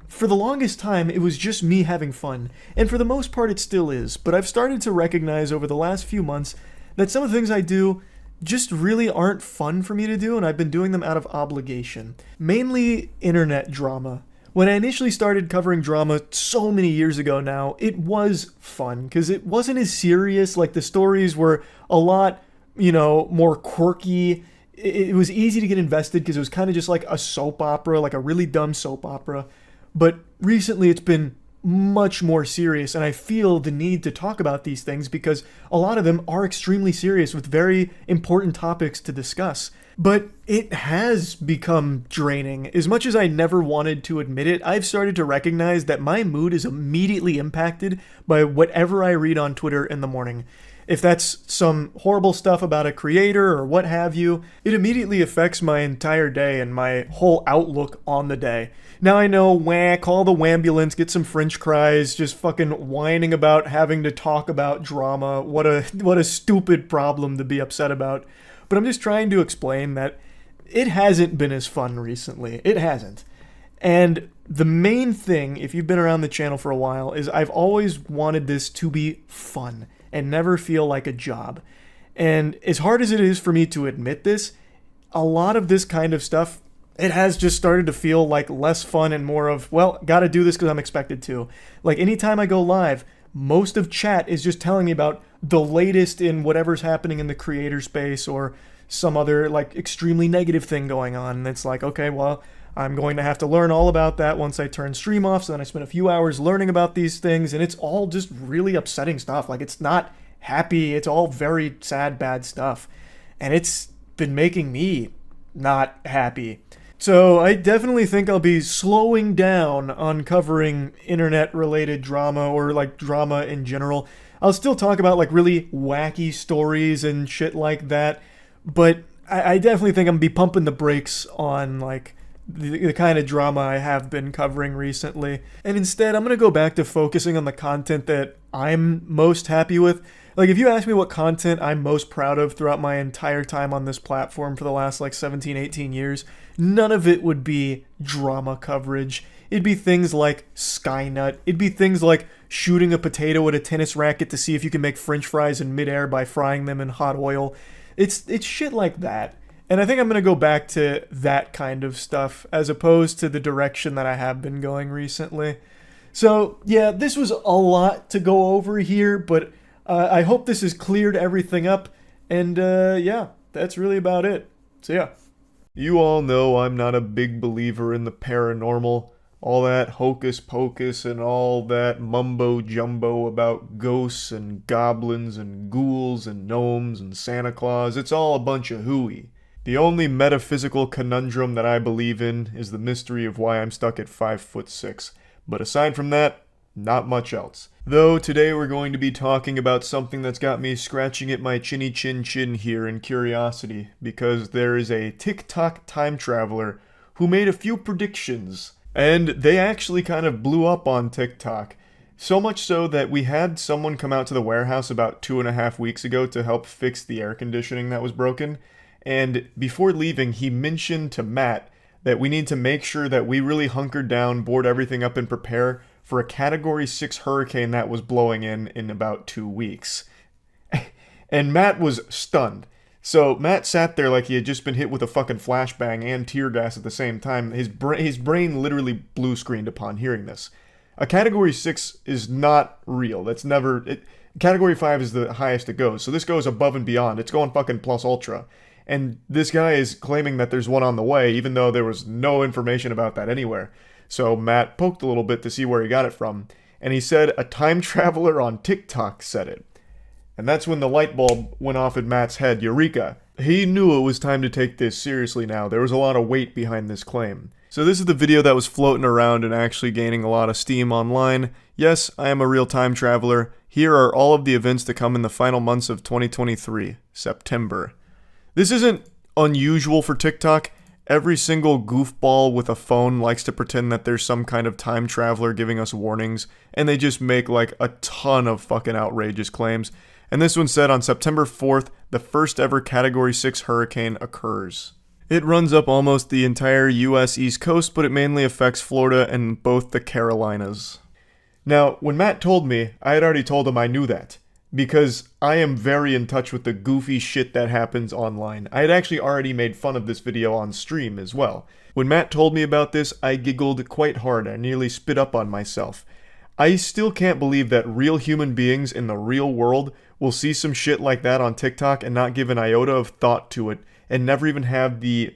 A: For the longest time, it was just me having fun. And for the most part, it still is. But I've started to recognize over the last few months that some of the things I do just really aren't fun for me to do, and I've been doing them out of obligation. Mainly internet drama. When I initially started covering drama so many years ago now, it was fun, because it wasn't as serious. Like, the stories were a lot, you know, more quirky. It was easy to get invested because it was kind of just like a soap opera, like a really dumb soap opera. But recently it's been much more serious, and I feel the need to talk about these things because a lot of them are extremely serious with very important topics to discuss. But it has become draining. As much as I never wanted to admit it, I've started to recognize that my mood is immediately impacted by whatever I read on Twitter in the morning. If that's some horrible stuff about a creator or what have you, it immediately affects my entire day and my whole outlook on the day. Now I know, call the wambulance, get some French fries, just fucking whining about having to talk about drama. What a stupid problem to be upset about. But I'm just trying to explain that it hasn't been as fun recently. It hasn't. And the main thing, if you've been around the channel for a while, is I've always wanted this to be fun and never feel like a job. And as hard as it is for me to admit this, a lot of this kind of stuff, it has just started to feel like less fun and more of, well, gotta do this because I'm expected to. Like, anytime I go live, most of chat is just telling me about the latest in whatever's happening in the creator space or some other like extremely negative thing going on. And it's like, okay, well,
E: I'm going to have to learn all about that once I turn stream off. So then I spent a few hours learning about these things, and it's all just really upsetting stuff. Like, it's not happy. It's all very sad, bad stuff. And it's been making me not happy. So I definitely think I'll be slowing down on covering internet-related drama or like drama in general. I'll still talk about like really wacky stories and shit like that, but I definitely think I'm gonna be pumping the brakes on like the kind of drama I have been covering recently. And instead, I'm gonna go back to focusing on the content that I'm most happy with. Like, if you ask me what content I'm most proud of throughout my entire time on this platform for the last like 17, 18 years, none of it would be drama coverage. It'd be things like Skynut. It'd be things like shooting a potato at a tennis racket to see if you can make french fries in midair by frying them in hot oil. It's shit like that. And I think I'm going to go back to that kind of stuff as opposed to the direction that I have been going recently. So, yeah, this was a lot to go over here, but I hope this has cleared everything up. And, yeah, that's really about it. So, yeah.
A: You all know I'm not a big believer in the paranormal. All that hocus pocus and all that mumbo jumbo about ghosts and goblins and ghouls and gnomes and Santa Claus. It's all a bunch of hooey. The only metaphysical conundrum that I believe in is the mystery of why I'm stuck at 5'6". But aside from that, not much else. Though today we're going to be talking about something that's got me scratching at my chinny chin chin here in curiosity, because there is a TikTok time traveler who made a few predictions, and they actually kind of blew up on TikTok. So much so that we had someone come out to the warehouse about 2.5 weeks ago to help fix the air conditioning that was broken, and before leaving he mentioned to Matt that we need to make sure that we really hunker down, board everything up, and prepare for a Category 6 hurricane that was blowing in about 2 weeks. And Matt was stunned. So Matt sat there like he had just been hit with a fucking flashbang and tear gas at the same time. His brain literally blue screened upon hearing this. A Category 6 is not real. That's never... Category 5 is the highest it goes. So this goes above and beyond. It's going fucking plus ultra. And this guy is claiming that there's one on the way, even though there was no information about that anywhere. So Matt poked a little bit to see where he got it from, and he said a time traveler on TikTok said it. And that's when the light bulb went off in Matt's head. Eureka! He knew it was time to take this seriously now. There was a lot of weight behind this claim. So this is the video that was floating around and actually gaining a lot of steam online. Yes, I am a real time traveler. Here are all of the events to come in the final months of 2023, September. This isn't unusual for TikTok. Every single goofball with a phone likes to pretend that there's some kind of time traveler giving us warnings, and they just make like a ton of fucking outrageous claims. And this one said on September 4th, the first ever Category 6 hurricane occurs. It runs up almost the entire US East Coast, but it mainly affects Florida and both the Carolinas. Now, when Matt told me, I had already told him I knew that, because I am very in touch with the goofy shit that happens online. I had actually already made fun of this video on stream as well. When Matt told me about this, I giggled quite hard. I nearly spit up on myself. I still can't believe that real human beings in the real world will see some shit like that on TikTok and not give an iota of thought to it, and never even have the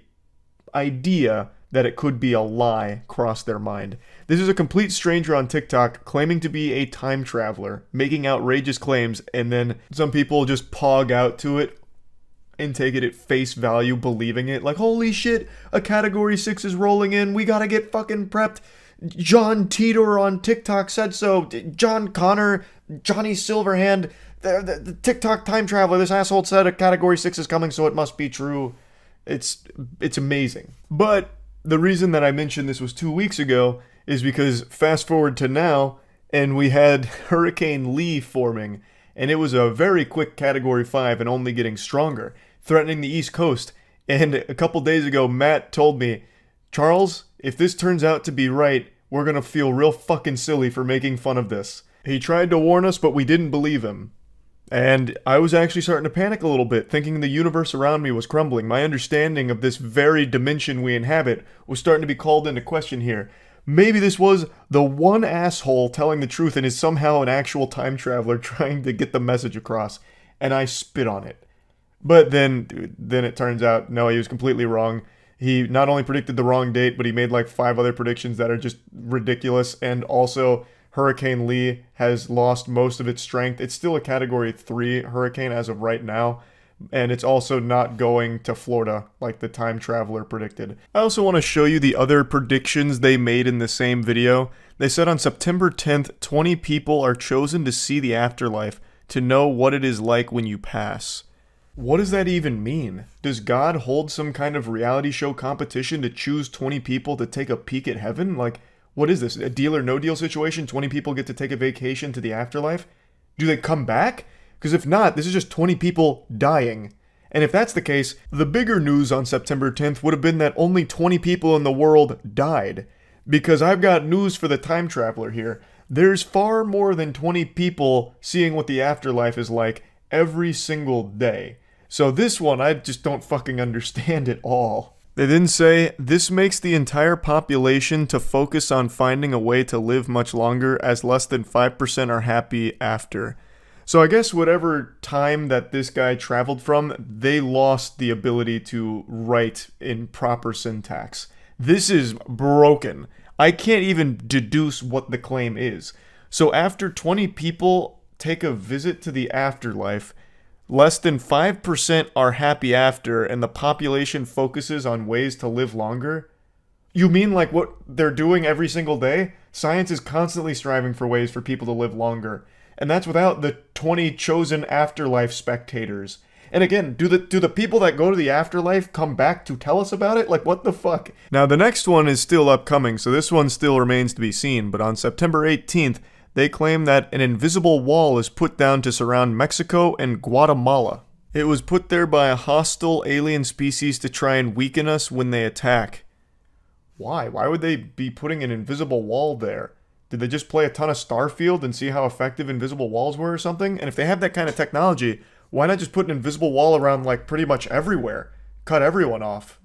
A: idea that it could be a lie cross their mind. This is a complete stranger on TikTok claiming to be a time traveler, making outrageous claims, and then some people just pog out to it and take it at face value, believing it. Like, holy shit, a Category 6 is rolling in, we gotta get fucking prepped. John Titor on TikTok said so. John Connor, Johnny Silverhand, the TikTok time traveler, this asshole said a Category 6 is coming, so it must be true. It's amazing. But the reason that I mentioned this was 2 weeks ago is because fast forward to now, and we had Hurricane Lee forming, and it was a very quick Category 5 and only getting stronger, threatening the East Coast. And a couple days ago, Matt told me, Charles, if this turns out to be right, we're gonna feel real fucking silly for making fun of this. He tried to warn us, but we didn't believe him. And I was actually starting to panic a little bit, thinking the universe around me was crumbling. My understanding of this very dimension we inhabit was starting to be called into question here. Maybe this was the one asshole telling the truth and is somehow an actual time traveler trying to get the message across. And I spit on it. But then it turns out, no, he was completely wrong. He not only predicted the wrong date, but he made like 5 other predictions that are just ridiculous. And also, Hurricane Lee has lost most of its strength. It's still a Category 3 hurricane as of right now. And it's also not going to Florida like the time traveler predicted. I also want to show you the other predictions they made in the same video. They said on September 10th, 20 people are chosen to see the afterlife to know what it is like when you pass. What does that even mean? Does God hold some kind of reality show competition to choose 20 people to take a peek at heaven? Like, what is this? A deal or no deal situation? 20 people get to take a vacation to the afterlife? Do they come back? Because if not, this is just 20 people dying. And if that's the case, the bigger news on September 10th would have been that only 20 people in the world died. Because I've got news for the time traveler here. There's far more than 20 people seeing what the afterlife is like every single day. So this one, I just don't fucking understand at all. They then say, this makes the entire population to focus on finding a way to live much longer, as less than 5% are happy after. So I guess whatever time that this guy traveled from, they lost the ability to write in proper syntax. This is broken. I can't even deduce what the claim is. So after 20 people take a visit to the afterlife, less than 5% are happy after, and the population focuses on ways to live longer? You mean like what they're doing every single day? Science is constantly striving for ways for people to live longer. And that's without the 20 chosen afterlife spectators. And again, do the people that go to the afterlife come back to tell us about it? Like, what the fuck? Now, the next one is still upcoming, so this one still remains to be seen. But on September 18th, they claim that an invisible wall is put down to surround Mexico and Guatemala. It was put there by a hostile alien species to try and weaken us when they attack. Why? Why would they be putting an invisible wall there? Did they just play a ton of Starfield and see how effective invisible walls were or something? And if they have that kind of technology, why not just put an invisible wall around like pretty much everywhere? Cut everyone off.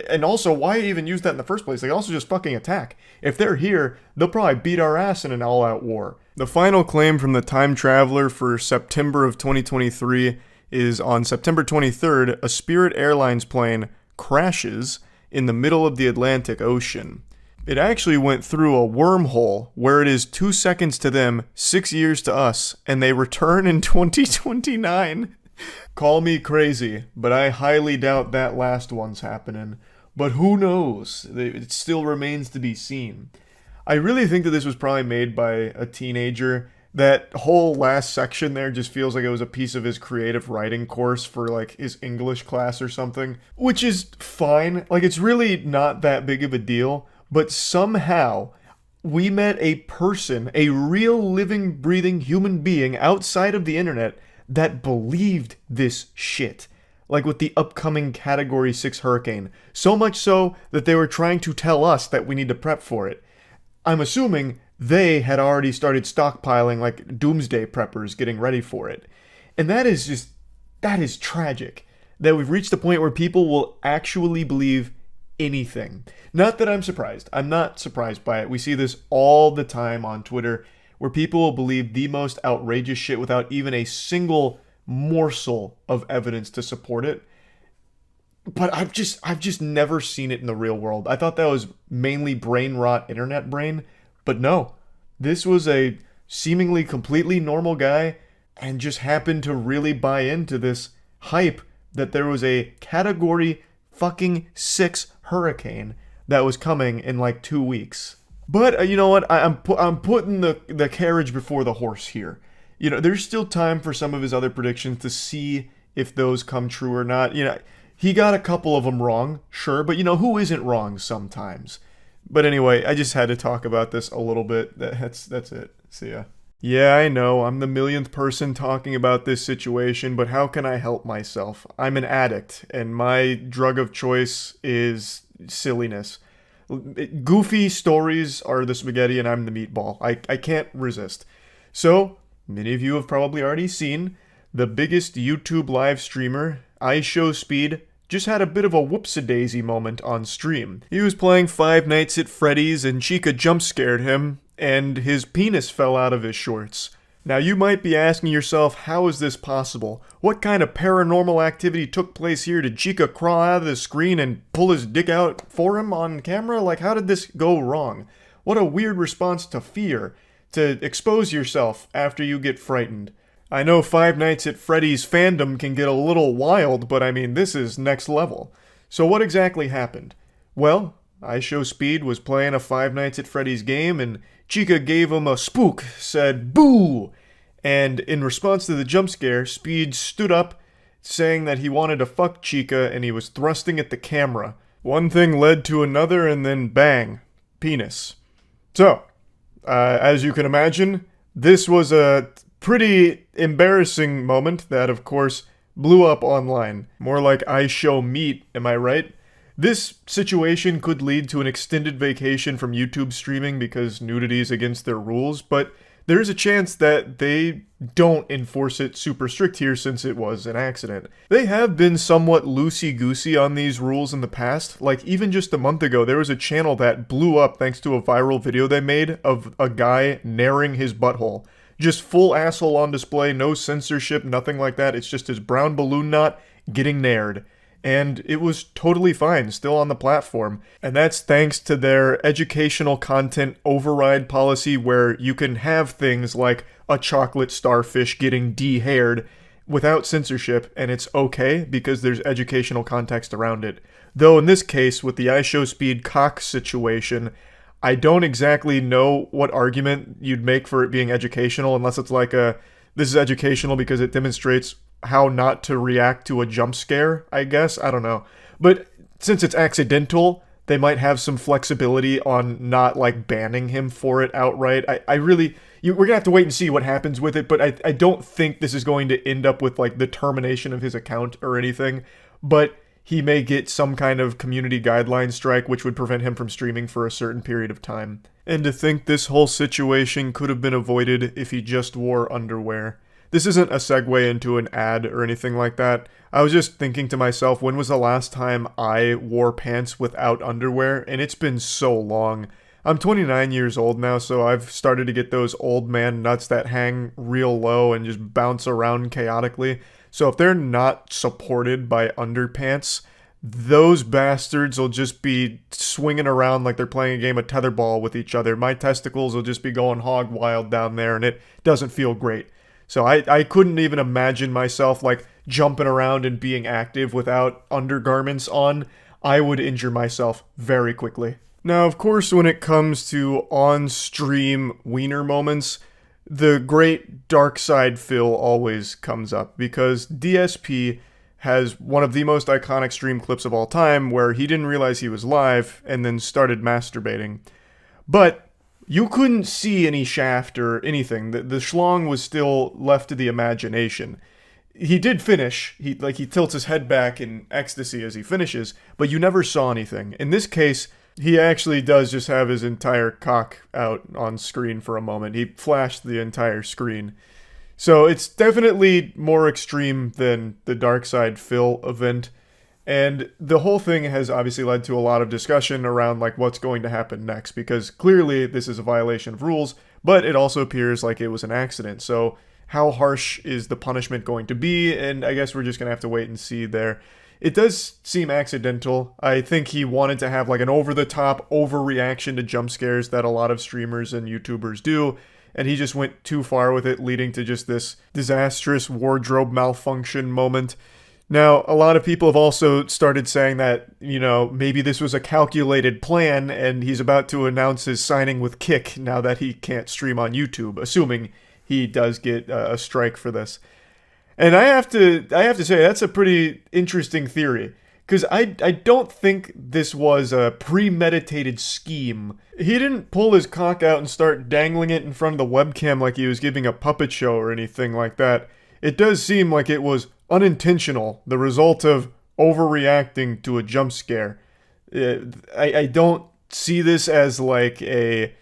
A: And also, why even use that in the first place? They also just fucking attack. If they're here, they'll probably beat our ass in an all-out war. The final claim from the time traveler for September of 2023 is on September 23rd, a Spirit Airlines plane crashes in the middle of the Atlantic Ocean. It actually went through a wormhole where it is 2 seconds to them, 6 years to us, and they return in 2029. Call me crazy, but I highly doubt that last one's happening. But who knows? It still remains to be seen. I really think that this was probably made by a teenager. That whole last section there just feels like it was a piece of his creative writing course for like his English class or something. Which is fine. Like, it's really not that big of a deal. But somehow, we met a person, a real living, breathing human being outside of the internet that believed this shit. Like with the upcoming Category 6 hurricane. So much so that they were trying to tell us that we need to prep for it. I'm assuming they had already started stockpiling like doomsday preppers getting ready for it. And that is tragic. That we've reached the point where people will actually believe anything. Not that I'm surprised. I'm not surprised by it. We see this all the time on Twitter where people will believe the most outrageous shit without even a single morsel of evidence to support it. But I've just never seen it in the real world. I thought that was mainly brain rot internet brain, but no. This was a seemingly completely normal guy and just happened to really buy into this hype that there was a Category fucking 6 hurricane that was coming in like 2 weeks. But you know what? I'm putting the carriage before the horse here. You know, there's still time for some of his other predictions to see if those come true or not. You know, he got a couple of them wrong, sure, but you know, who isn't wrong sometimes? But anyway, I just had to talk about this a little bit. That's it. See ya. Yeah, I know, I'm the millionth person talking about this situation, but how can I help myself? I'm an addict, and my drug of choice is silliness. Goofy stories are the spaghetti and I'm the meatball. I can't resist. So, many of you have probably already seen, the biggest YouTube live streamer, IShowSpeed, just had a bit of a whoops-a-daisy moment on stream. He was playing Five Nights at Freddy's and Chica jump-scared him, and his penis fell out of his shorts. Now you might be asking yourself, how is this possible? What kind of paranormal activity took place here? Did Chica crawl out of the screen and pull his dick out for him on camera? Like, how did this go wrong? What a weird response to fear, to expose yourself after you get frightened. I know Five Nights at Freddy's fandom can get a little wild, but I mean, this is next level. So what exactly happened? Well, IShowSpeed was playing a Five Nights at Freddy's game, and Chica gave him a spook, said, "Boo!" And in response to the jump scare, Speed stood up, saying that he wanted to fuck Chica, and he was thrusting at the camera. One thing led to another, and then bang, penis. So, as you can imagine, this was a pretty embarrassing moment that, of course, blew up online. More like I show meat, am I right? This situation could lead to an extended vacation from YouTube streaming because nudity is against their rules, but there's a chance that they don't enforce it super strict here since it was an accident. They have been somewhat loosey-goosey on these rules in the past. Like, even just a month ago, there was a channel that blew up thanks to a viral video they made of a guy naring his butthole. Just full asshole on display, no censorship, nothing like that. It's just his brown balloon knot getting nared. And it was totally fine, still on the platform. And that's thanks to their educational content override policy where you can have things like a chocolate starfish getting de-haired without censorship, and it's okay because there's educational context around it. Though in this case, with the IShowSpeed cock situation, I don't exactly know what argument you'd make for it being educational unless it's like this is educational because it demonstrates how not to react to a jump scare, I guess. I don't know. But since it's accidental, they might have some flexibility on not like banning him for it outright. We're gonna have to wait and see what happens with it, but I don't think this is going to end up with like the termination of his account or anything. But he may get some kind of community guideline strike which would prevent him from streaming for a certain period of time. And to think this whole situation could have been avoided if he just wore underwear. This isn't a segue into an ad or anything like that. I was just thinking to myself, when was the last time I wore pants without underwear? And it's been so long. I'm 29 years old now, so I've started to get those old man nuts that hang real low and just bounce around chaotically. So if they're not supported by underpants, those bastards will just be swinging around like they're playing a game of tetherball with each other. My testicles will just be going hog wild down there, and it doesn't feel great. So I couldn't even imagine myself like jumping around and being active without undergarments on. I would injure myself very quickly. Now, of course, when it comes to on-stream wiener moments, the great dark side Phil always comes up because DSP has one of the most iconic stream clips of all time where he didn't realize he was live and then started masturbating. But you couldn't see any shaft or anything. The schlong was still left to the imagination. He did finish. He tilts his head back in ecstasy as he finishes, but you never saw anything. In this case, he actually does just have his entire cock out on screen for a moment. He flashed the entire screen. So it's definitely more extreme than the Dark Side Phil event. And the whole thing has obviously led to a lot of discussion around like what's going to happen next, because clearly this is a violation of rules, but it also appears like it was an accident. So how harsh is the punishment going to be? And I guess we're just going to have to wait and see there. It does seem accidental. I think he wanted to have like an over-the-top overreaction to jump scares that a lot of streamers and YouTubers do, and he just went too far with it, leading to just this disastrous wardrobe malfunction moment. Now, a lot of people have also started saying that, you know, maybe this was a calculated plan and he's about to announce his signing with Kick now that he can't stream on YouTube, assuming he does get a strike for this. And I have to say, that's a pretty interesting theory, because I don't think this was a premeditated scheme. He didn't pull his cock out and start dangling it in front of the webcam like he was giving a puppet show or anything like that. It does seem like it was unintentional, the result of overreacting to a jump scare. I don't see this as like a,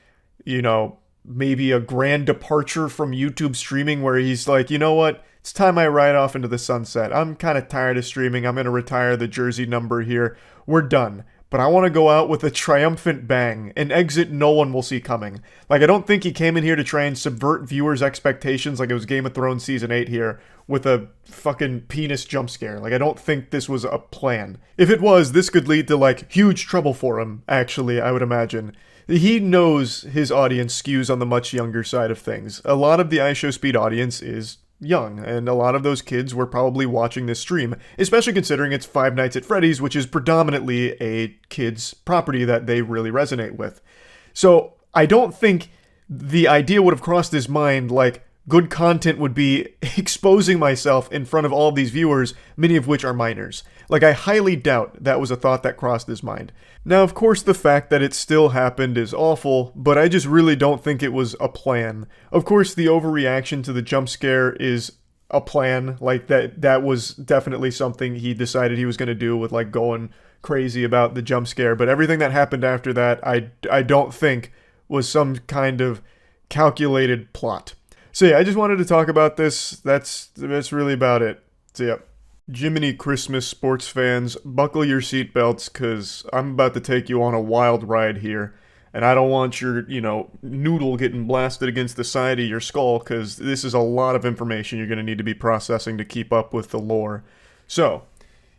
A: you know, maybe a grand departure from YouTube streaming where he's like, you know what, it's time I ride off into the sunset. I'm kind of tired of streaming. I'm going to retire the jersey number here. We're done. but I want to go out with a triumphant bang, an exit no one will see coming. Like, I don't think he came in here to try and subvert viewers' expectations like it was Game of Thrones Season 8 here with a fucking penis jump scare. Like, I don't think this was a plan. If it was, this could lead to, like, huge trouble for him, actually, I would imagine. He knows his audience skews on the much younger side of things. A lot of the IShowSpeed audience is young, and a lot of those kids were probably watching this stream, especially considering it's Five Nights at Freddy's, which is predominantly a kid's property that they really resonate with. So I don't think the idea would have crossed his mind like good content would be exposing myself in front of all of these viewers, many of which are minors. Like, I highly doubt that was a thought that crossed his mind. Now, of course, the fact that it still happened is awful, but I just really don't think it was a plan. Of course, the overreaction to the jump scare is a plan. Like, that was definitely something he decided he was going to do with, like, going crazy about the jump scare. But everything that happened after that, I don't think was some kind of calculated plot. So yeah, I just wanted to talk about this. That's really about it. So yeah. Jiminy Christmas, sports fans, buckle your seatbelts, because I'm about to take you on a wild ride here. And I don't want your, noodle getting blasted against the side of your skull, because this is a lot of information you're going to need to be processing to keep up with the lore. So,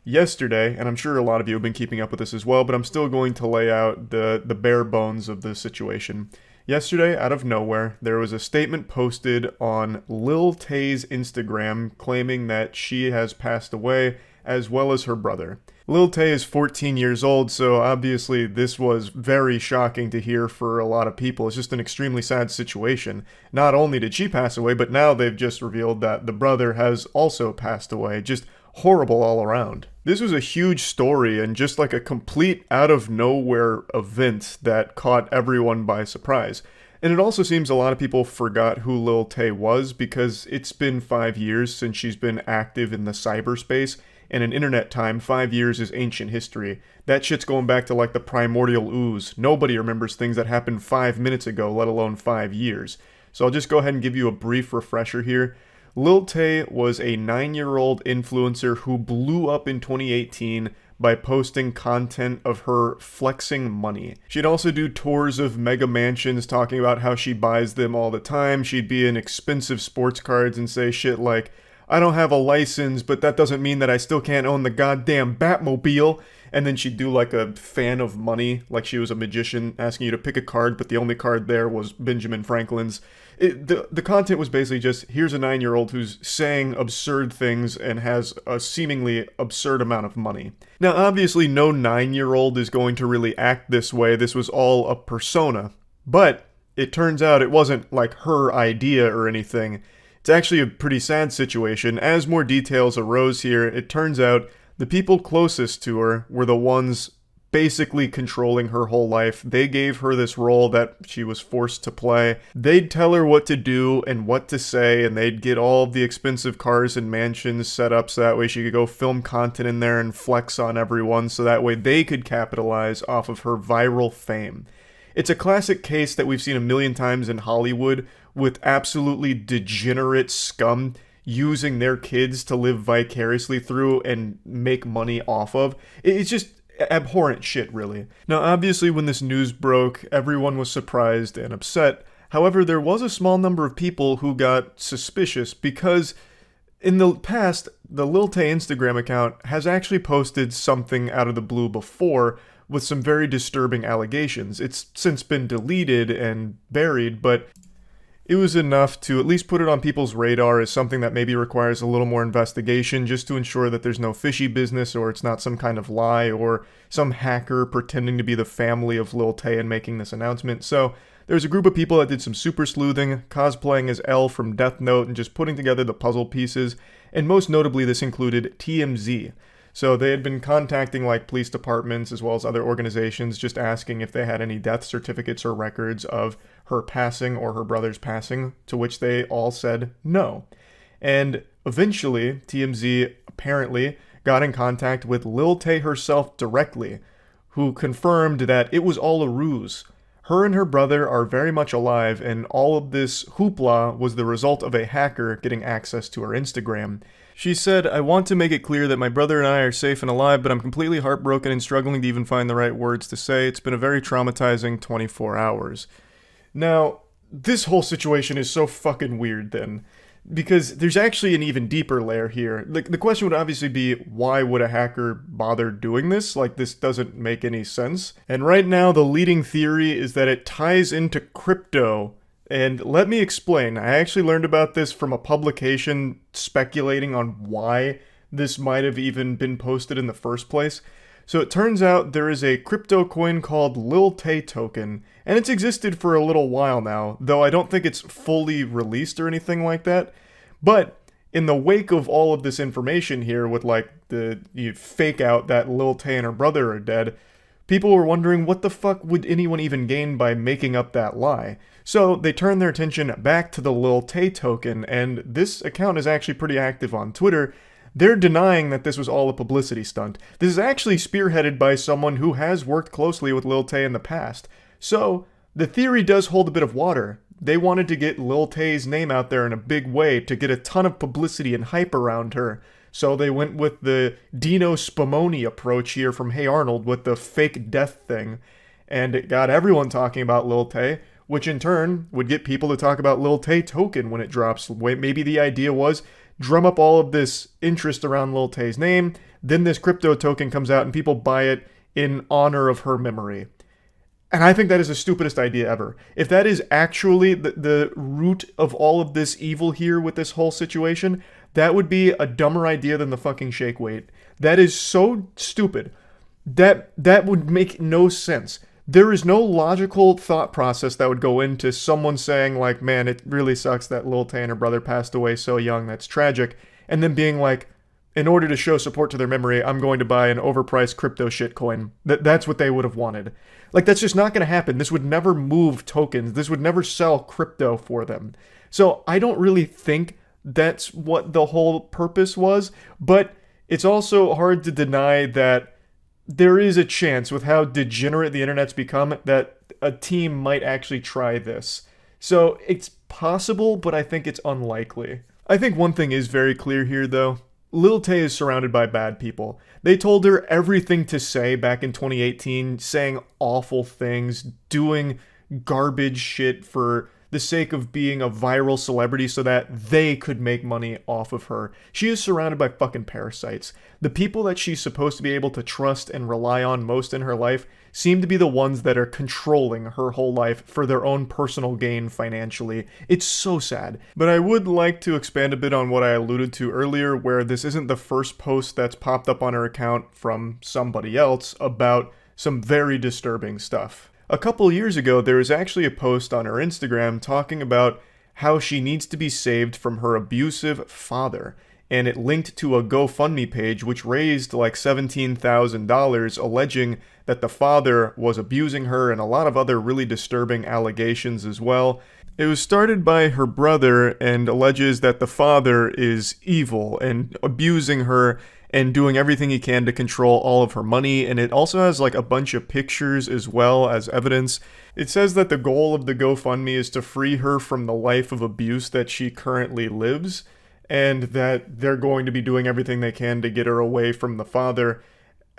A: yesterday, and I'm sure a lot of you have been keeping up with this as well, but I'm still going to lay out the bare bones of the situation. Yesterday, out of nowhere, there was a statement posted on Lil Tay's Instagram claiming that she has passed away, as well as her brother. Lil Tay is 14 years old, so obviously this was very shocking to hear for a lot of people. It's just an extremely sad situation. Not only did she pass away, but now they've just revealed that the brother has also passed away. Just horrible all around. This was a huge story and just like a complete out of nowhere event that caught everyone by surprise. And it also seems a lot of people forgot who Lil Tay was, because it's been 5 years since she's been active in the cyberspace, and in internet time, 5 years is ancient history. That shit's going back to like the primordial ooze. Nobody remembers things that happened 5 minutes ago, let alone 5 years. So I'll just go ahead and give you a brief refresher here. Lil Tay was a 9-year-old influencer who blew up in 2018 by posting content of her flexing money. She'd also do tours of mega mansions talking about how she buys them all the time. She'd be in expensive sports cards and say shit like, I don't have a license, but that doesn't mean that I still can't own the goddamn Batmobile. And then she'd do like a fan of money, like she was a magician, asking you to pick a card, but the only card there was Benjamin Franklin's. The content was basically just, here's a 9-year-old who's saying absurd things and has a seemingly absurd amount of money. Now, obviously, no 9-year-old is going to really act this way. This was all a persona. But it turns out it wasn't like her idea or anything. It's actually a pretty sad situation. As more details arose here, it turns out the people closest to her were the ones basically controlling her whole life. They gave her this role that she was forced to play. They'd tell her what to do and what to say, and they'd get all of the expensive cars and mansions set up so that way she could go film content in there and flex on everyone, so that way they could capitalize off of her viral fame. It's a classic case that we've seen a million times in Hollywood, with absolutely degenerate scum using their kids to live vicariously through and make money off of. It's just abhorrent shit, really. Now, obviously, when this news broke, everyone was surprised and upset. However, there was a small number of people who got suspicious, because in the past, the Lil Tay Instagram account has actually posted something out of the blue before with some very disturbing allegations. It's since been deleted and buried, but it was enough to at least put it on people's radar as something that maybe requires a little more investigation, just to ensure that there's no fishy business, or it's not some kind of lie or some hacker pretending to be the family of Lil Tay and making this announcement. So there's a group of people that did some super sleuthing, cosplaying as L from Death Note and just putting together the puzzle pieces, and most notably this included TMZ. So they had been contacting like police departments as well as other organizations, just asking if they had any death certificates or records of her passing or her brother's passing, to which they all said no. And eventually, TMZ apparently got in contact with Lil Tay herself directly, who confirmed that it was all a ruse. Her and her brother are very much alive, and all of this hoopla was the result of a hacker getting access to her Instagram. She said, I want to make it clear that my brother and I are safe and alive, but I'm completely heartbroken and struggling to even find the right words to say. It's been a very traumatizing 24 hours. Now, this whole situation is so fucking weird then, because there's actually an even deeper layer here. The question would obviously be, why would a hacker bother doing this? Like, this doesn't make any sense. And right now, the leading theory is that it ties into crypto. And let me explain. I actually learned about this from a publication speculating on why this might have even been posted in the first place. So it turns out there is a crypto coin called Lil Tay token, and it's existed for a little while now, though I don't think it's fully released or anything like that. But in the wake of all of this information here with like the fake out that Lil Tay and her brother are dead, people were wondering what the fuck would anyone even gain by making up that lie. So they turned their attention back to the Lil Tay token, and this account is actually pretty active on Twitter. They're denying that this was all a publicity stunt. This is actually spearheaded by someone who has worked closely with Lil Tay in the past. So the theory does hold a bit of water. They wanted to get Lil Tay's name out there in a big way to get a ton of publicity and hype around her. So they went with the Dino Spumoni approach here from Hey Arnold with the fake death thing. And it got everyone talking about Lil Tay, which in turn would get people to talk about Lil Tay token when it drops. Maybe the idea was drum up all of this interest around Lil Tay's name, then this crypto token comes out and people buy it in honor of her memory. And I think that is the stupidest idea ever. If that is actually the root of all of this evil here with this whole situation, that would be a dumber idea than the fucking shake weight. That is so stupid. That would make no sense. There is no logical thought process that would go into someone saying like, man, it really sucks that Lil Tay and her brother passed away so young, that's tragic, and then being like, in order to show support to their memory, I'm going to buy an overpriced crypto shitcoin. That's what they would have wanted. Like, that's just not going to happen. This would never move tokens. This would never sell crypto for them. So I don't really think that's what the whole purpose was, but it's also hard to deny that there is a chance with how degenerate the internet's become that a team might actually try this. So it's possible, but I think it's unlikely. I think one thing is very clear here though. Lil Tay is surrounded by bad people. They told her everything to say back in 2018, saying awful things, doing garbage shit for the sake of being a viral celebrity so that they could make money off of her. She is surrounded by fucking parasites. The people that she's supposed to be able to trust and rely on most in her life seem to be the ones that are controlling her whole life for their own personal gain financially. It's so sad. But I would like to expand a bit on what I alluded to earlier, where this isn't the first post that's popped up on her account from somebody else about some very disturbing stuff. A couple years ago, there was actually a post on her Instagram talking about how she needs to be saved from her abusive father, and it linked to a GoFundMe page which raised like $17,000, alleging that the father was abusing her and a lot of other really disturbing allegations as well. It was started by her brother and alleges that the father is evil and abusing her and doing everything he can to control all of her money, and it also has like a bunch of pictures as well as evidence. It says that the goal of the GoFundMe is to free her from the life of abuse that she currently lives, and that they're going to be doing everything they can to get her away from the father.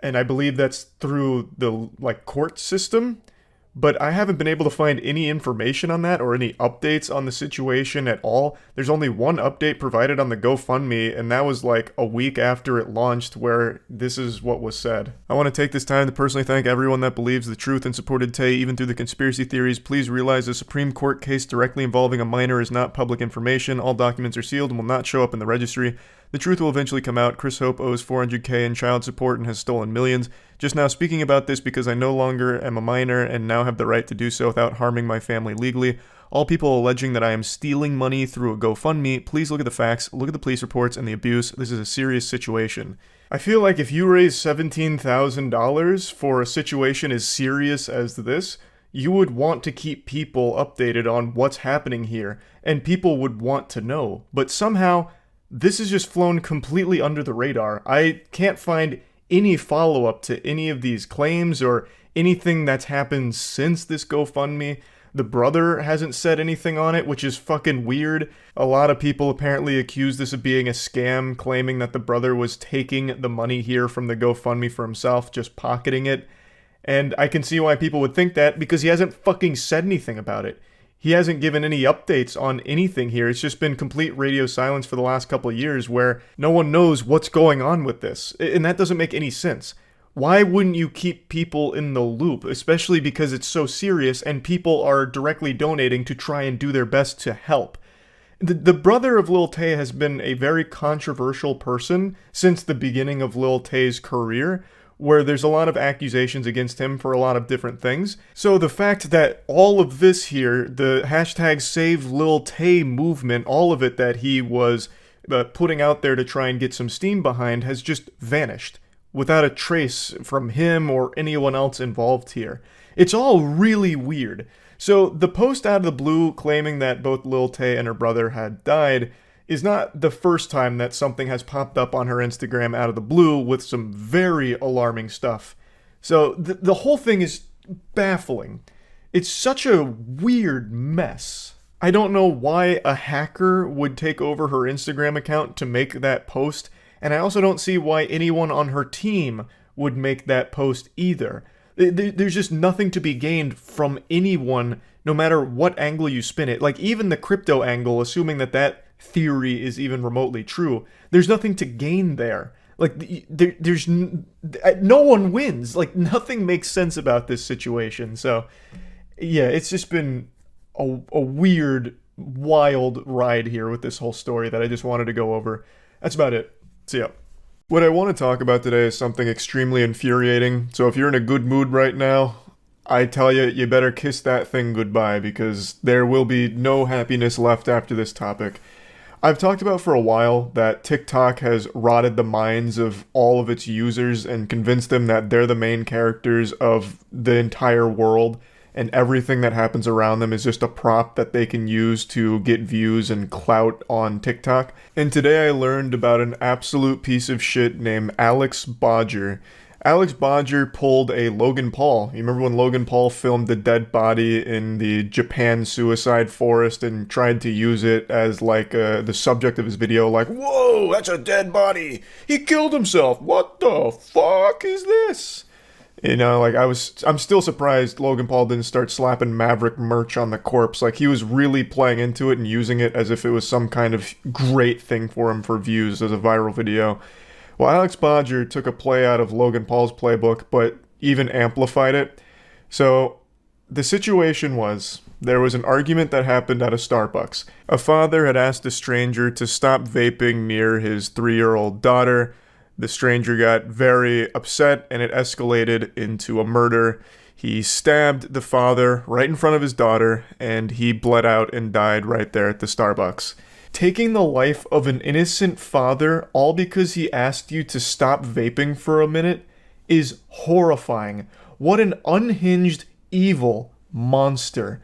A: And I believe that's through the like court system. But I haven't been able to find any information on that or any updates on the situation at all. There's only one update provided on the GoFundMe, and that was like a week after it launched, where this is what was said. I want to take this time to personally thank everyone that believes the truth and supported Tay even through the conspiracy theories. Please realize the Supreme Court case directly involving a minor is not public information. All documents are sealed and will not show up in the registry. The truth will eventually come out. Chris Hope owes $400K in child support and has stolen millions. Just now speaking about this because I no longer am a minor and now have the right to do so without harming my family legally. All people alleging that I am stealing money through a GoFundMe, please look at the facts, look at the police reports and the abuse. This is a serious situation. I feel like if you raise $17,000 for a situation as serious as this, you would want to keep people updated on what's happening here, and people would want to know. But somehow, this has just flown completely under the radar. I can't find any follow-up to any of these claims or anything that's happened since this GoFundMe. The brother hasn't said anything on it, which is fucking weird. A lot of people apparently accuse this of being a scam, claiming that the brother was taking the money here from the GoFundMe for himself, just pocketing it. And I can see why people would think that, because he hasn't fucking said anything about it. He hasn't given any updates on anything here. It's just been complete radio silence for the last couple of years where no one knows what's going on with this. And that doesn't make any sense. Why wouldn't you keep people in the loop, especially because it's so serious and people are directly donating to try and do their best to help? The brother of Lil Tay has been a very controversial person since the beginning of Lil Tay's career, where there's a lot of accusations against him for a lot of different things. So the fact that all of this here, the hashtag Save Lil Tay movement, all of it that he was putting out there to try and get some steam behind has just vanished without a trace from him or anyone else involved here. It's all really weird. So the post out of the blue claiming that both Lil Tay and her brother had died is not the first time that something has popped up on her Instagram out of the blue with some very alarming stuff. So the whole thing is baffling. It's such a weird mess. I don't know why a hacker would take over her Instagram account to make that post, and I also don't see why anyone on her team would make that post either. There's just nothing to be gained from anyone, no matter what angle you spin it. Like, even the crypto angle, assuming that theory is even remotely true, there's nothing to gain there. Like, there's no one wins. Like, nothing makes sense about this situation. So, yeah, it's just been a weird, wild ride here with this whole story that I just wanted to go over. That's about it. See ya. What I want to talk about today is something extremely infuriating. So if you're in a good mood right now, I tell you, you better kiss that thing goodbye, because there will be no happiness left after this topic. I've talked about for a while that TikTok has rotted the minds of all of its users and convinced them that they're the main characters of the entire world, and everything that happens around them is just a prop that they can use to get views and clout on TikTok. And today I learned about an absolute piece of shit named Alex Bodger. Alex Bodger pulled a Logan Paul. You remember when Logan Paul filmed the dead body in the Japan suicide forest and tried to use it as like the subject of his video, like, whoa, that's a dead body. He killed himself. What the fuck is this? You know, like, I'm still surprised Logan Paul didn't start slapping Maverick merch on the corpse. Like, he was really playing into it and using it as if it was some kind of great thing for him for views as a viral video. Well, Alex Bodger took a play out of Logan Paul's playbook, but even amplified it. So, the situation was, there was an argument that happened at a Starbucks. A father had asked a stranger to stop vaping near his 3-year-old daughter. The stranger got very upset, and it escalated into a murder. He stabbed the father right in front of his daughter, and he bled out and died right there at the Starbucks. Taking the life of an innocent father all because he asked you to stop vaping for a minute is horrifying. What an unhinged, evil monster.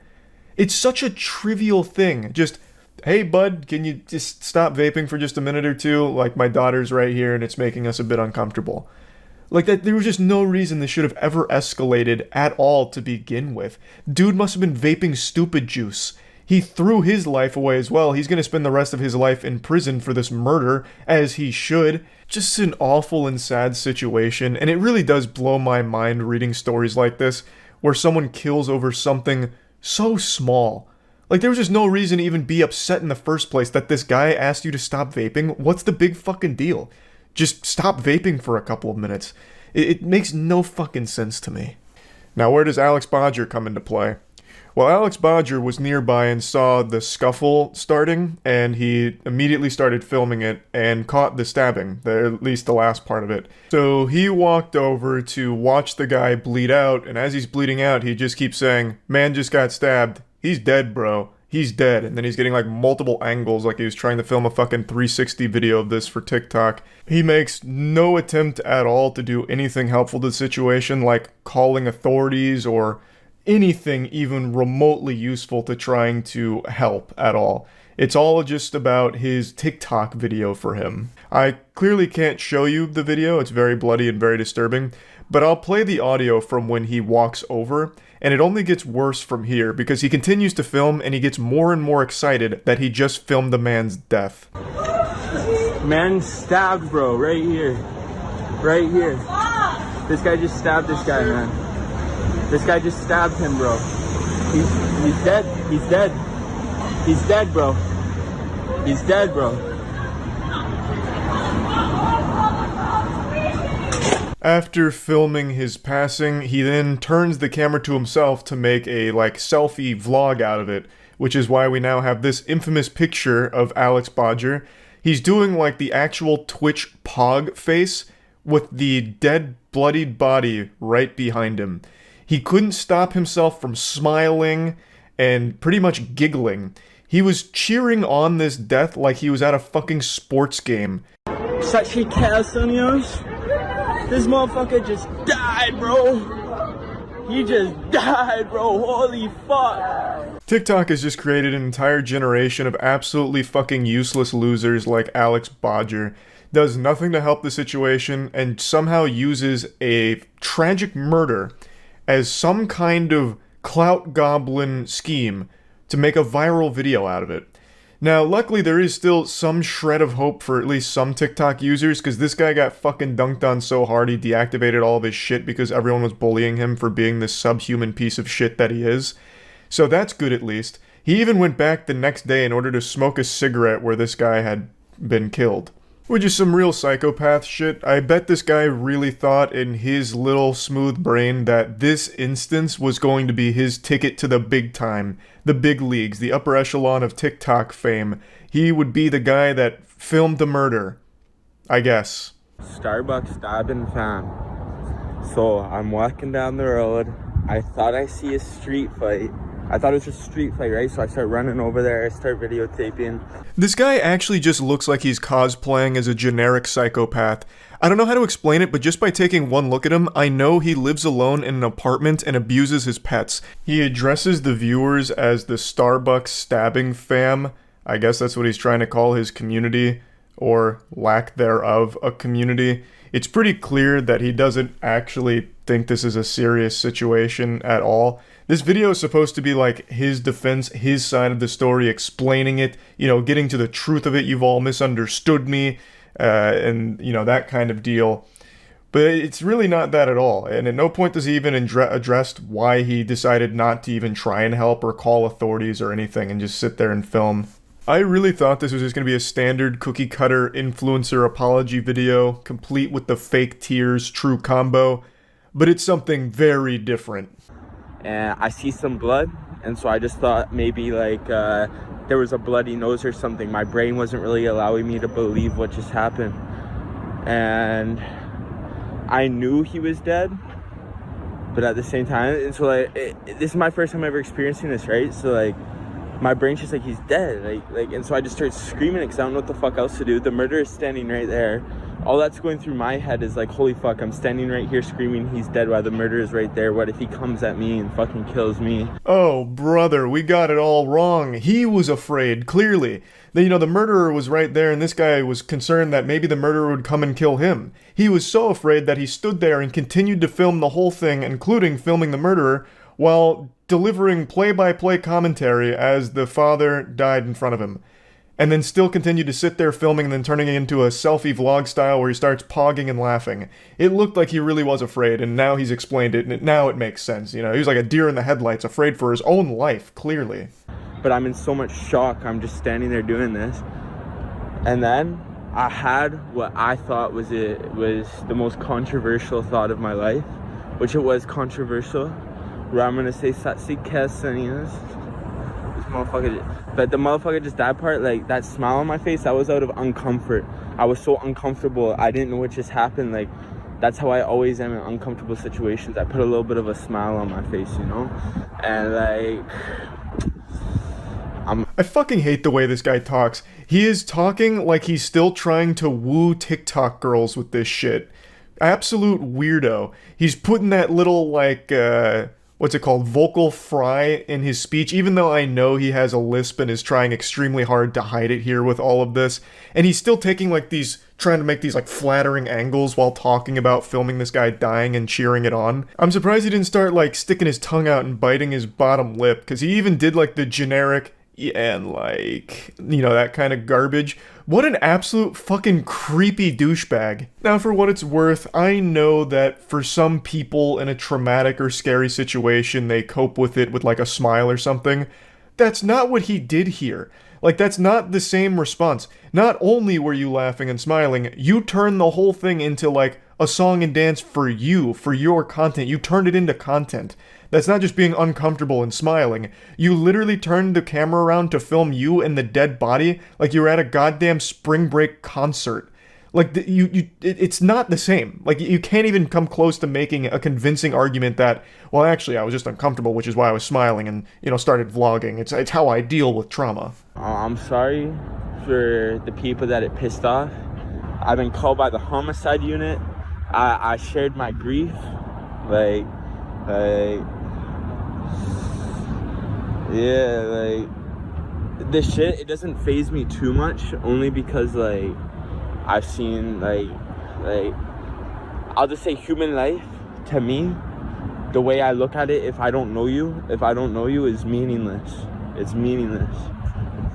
A: It's such a trivial thing. Just, hey bud, can you just stop vaping for just a minute or two? Like, my daughter's right here and it's making us a bit uncomfortable. Like, that, there was just no reason this should have ever escalated at all to begin with. Dude must have been vaping stupid juice. He threw his life away as well. He's gonna spend the rest of his life in prison for this murder, as he should. Just an awful and sad situation, and it really does blow my mind reading stories like this, where someone kills over something so small. Like, there was just no reason to even be upset in the first place that this guy asked you to stop vaping. What's the big fucking deal? Just stop vaping for a couple of minutes. It makes no fucking sense to me. Now, where does Alex Bodger come into play? Well, Alex Bodger was nearby and saw the scuffle starting, and he immediately started filming it and caught the stabbing, at least the last part of it. So he walked over to watch the guy bleed out, and as he's bleeding out, he just keeps saying, "Man just got stabbed. He's dead, bro. He's dead." And then he's getting like multiple angles, like he was trying to film a fucking 360 video of this for TikTok. He makes no attempt at all to do anything helpful to the situation, like calling authorities or anything even remotely useful to trying to help at all. It's all just about his TikTok video for him. I clearly can't show you the video, it's very bloody and very disturbing, but I'll play the audio from when he walks over, and it only gets worse from here because he continues to film and he gets more and more excited that he just filmed the man's death.
F: Man stabbed, bro, right here. Right here. This guy just stabbed this guy, man. This guy just stabbed him, bro. He's dead. He's dead. He's dead, bro. He's dead, bro.
A: After filming his passing, he then turns the camera to himself to make a, selfie vlog out of it, which is why we now have this infamous picture of Alex Bodger. He's doing, the actual Twitch pog face with the dead, bloodied body right behind him. He couldn't stop himself from smiling and pretty much giggling. He was cheering on this death like he was at a fucking sports game.
F: Such a chaos, this motherfucker just died, bro. He just died, bro. Holy fuck.
A: TikTok has just created an entire generation of absolutely fucking useless losers like Alex Bodger. Does nothing to help the situation and somehow uses a tragic murder as some kind of clout goblin scheme to make a viral video out of it. Now, luckily, there is still some shred of hope for at least some TikTok users, because this guy got fucking dunked on so hard he deactivated all of his shit because everyone was bullying him for being this subhuman piece of shit that he is. So that's good at least. He even went back the next day in order to smoke a cigarette where this guy had been killed. Which is some real psychopath shit. I bet this guy really thought in his little smooth brain that this instance was going to be his ticket to the big time, the big leagues, the upper echelon of TikTok fame. He would be the guy that filmed the murder, I guess.
F: Starbucks stabbing fam. So I'm walking down the road. I thought I see a street fight. I thought it was just a street fight, right? So I start running over there, I start videotaping.
A: This guy actually just looks like he's cosplaying as a generic psychopath. I don't know how to explain it, but just by taking one look at him, I know he lives alone in an apartment and abuses his pets. He addresses the viewers as the Starbucks stabbing fam. I guess that's what he's trying to call his community, or lack thereof a community. It's pretty clear that he doesn't actually think this is a serious situation at all. This video is supposed to be like his defense, his side of the story, explaining it, getting to the truth of it. You've all misunderstood me, and, that kind of deal. But it's really not that at all. And at no point does he even address why he decided not to even try and help or call authorities or anything and just sit there and film. I really thought this was just going to be a standard cookie-cutter influencer apology video, complete with the fake tears true combo, but it's something very different.
F: And I see some blood, and so I just thought maybe there was a bloody nose or something. My brain wasn't really allowing me to believe what just happened. And I knew he was dead, but at the same time, and so this is my first time ever experiencing this, right? So my brain's just he's dead, and so I just start screaming because I don't know what the fuck else to do. The murderer is standing right there. All that's going through my head is holy fuck, I'm standing right here screaming he's dead while the murderer is right there. What if he comes at me and fucking kills me?
A: Oh, brother, we got it all wrong. He was afraid, clearly. The murderer was right there, and this guy was concerned that maybe the murderer would come and kill him. He was so afraid that he stood there and continued to film the whole thing, including filming the murderer, while delivering play-by-play commentary as the father died in front of him. And then still continued to sit there filming and then turning it into a selfie vlog style where he starts pogging and laughing. It looked like he really was afraid, and now he's explained it, and now it makes sense. He was like a deer in the headlights, afraid for his own life, clearly.
F: But I'm in so much shock, I'm just standing there doing this. And then I had what I thought was the most controversial thought of my life, which it was controversial, where I'm gonna say Satsi Kesanias. This motherfucker. But the motherfucker just died part, that smile on my face, that was out of uncomfort. I was so uncomfortable, I didn't know what just happened. That's how I always am in uncomfortable situations. I put a little bit of a smile on my face, And
A: I fucking hate the way this guy talks. He is talking like he's still trying to woo TikTok girls with this shit. Absolute weirdo. He's putting that little, vocal fry in his speech, even though I know he has a lisp and is trying extremely hard to hide it here with all of this. And he's still taking, these trying to make these like flattering angles while talking about filming this guy dying and cheering it on. I'm surprised he didn't start like sticking his tongue out and biting his bottom lip, because he even did like the generic and like, you know, that kind of garbage. What an absolute fucking creepy douchebag. Now, for what it's worth, I know that for some people in a traumatic or scary situation, they cope with it with like a smile or something. That's not what he did here. Like, that's not the same response. Not only were you laughing and smiling, you turned the whole thing into like a song and dance for you, for your content. You turned it into content. That's not just being uncomfortable and smiling. You literally turned the camera around to film you and the dead body like you were at a goddamn spring break concert. Like, it's not the same. Like, you can't even come close to making a convincing argument that, well, actually, I was just uncomfortable, which is why I was smiling and, you know, started vlogging. It's how I deal with trauma.
F: I'm sorry for the people that it pissed off. I've been called by the homicide unit. I shared my grief. This shit, it doesn't faze me too much, only because, like, I've seen, like, I'll just say human life, to me, the way I look at it, if I don't know you, is meaningless. It's meaningless.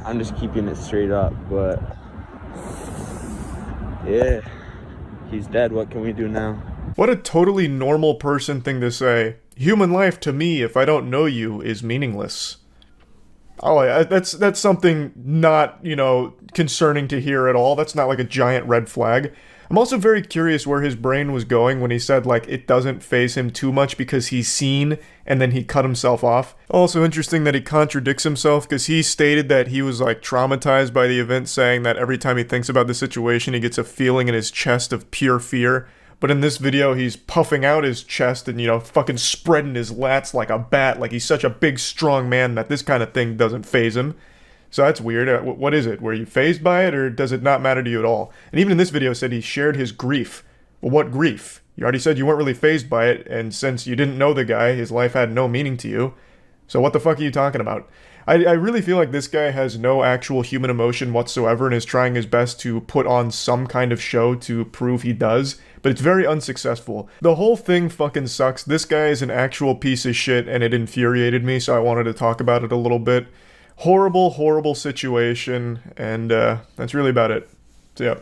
F: I'm just keeping it straight up, but, yeah, he's dead. What can we do now?
A: What a totally normal person thing to say. Human life, to me, if I don't know you, is meaningless. Oh, that's something not, you know, concerning to hear at all. That's not like a giant red flag. I'm also very curious where his brain was going when he said, like, it doesn't faze him too much because he's seen, and then he cut himself off. Also interesting that he contradicts himself, because he stated that he was, like, traumatized by the event, saying that every time he thinks about the situation, he gets a feeling in his chest of pure fear. But in this video, he's puffing out his chest and, you know, fucking spreading his lats like a bat, like he's such a big, strong man that this kind of thing doesn't faze him. So that's weird. What is it? Were you fazed by it, or does it not matter to you at all? And even in this video, said he shared his grief. Well, what grief? You already said you weren't really fazed by it, and since you didn't know the guy, his life had no meaning to you. So what the fuck are you talking about? I really feel like this guy has no actual human emotion whatsoever and is trying his best to put on some kind of show to prove he does, but it's very unsuccessful. The whole thing fucking sucks. This guy is an actual piece of shit, and it infuriated me, so I wanted to talk about it a little bit. Horrible, horrible situation, and that's really about it. So, yeah.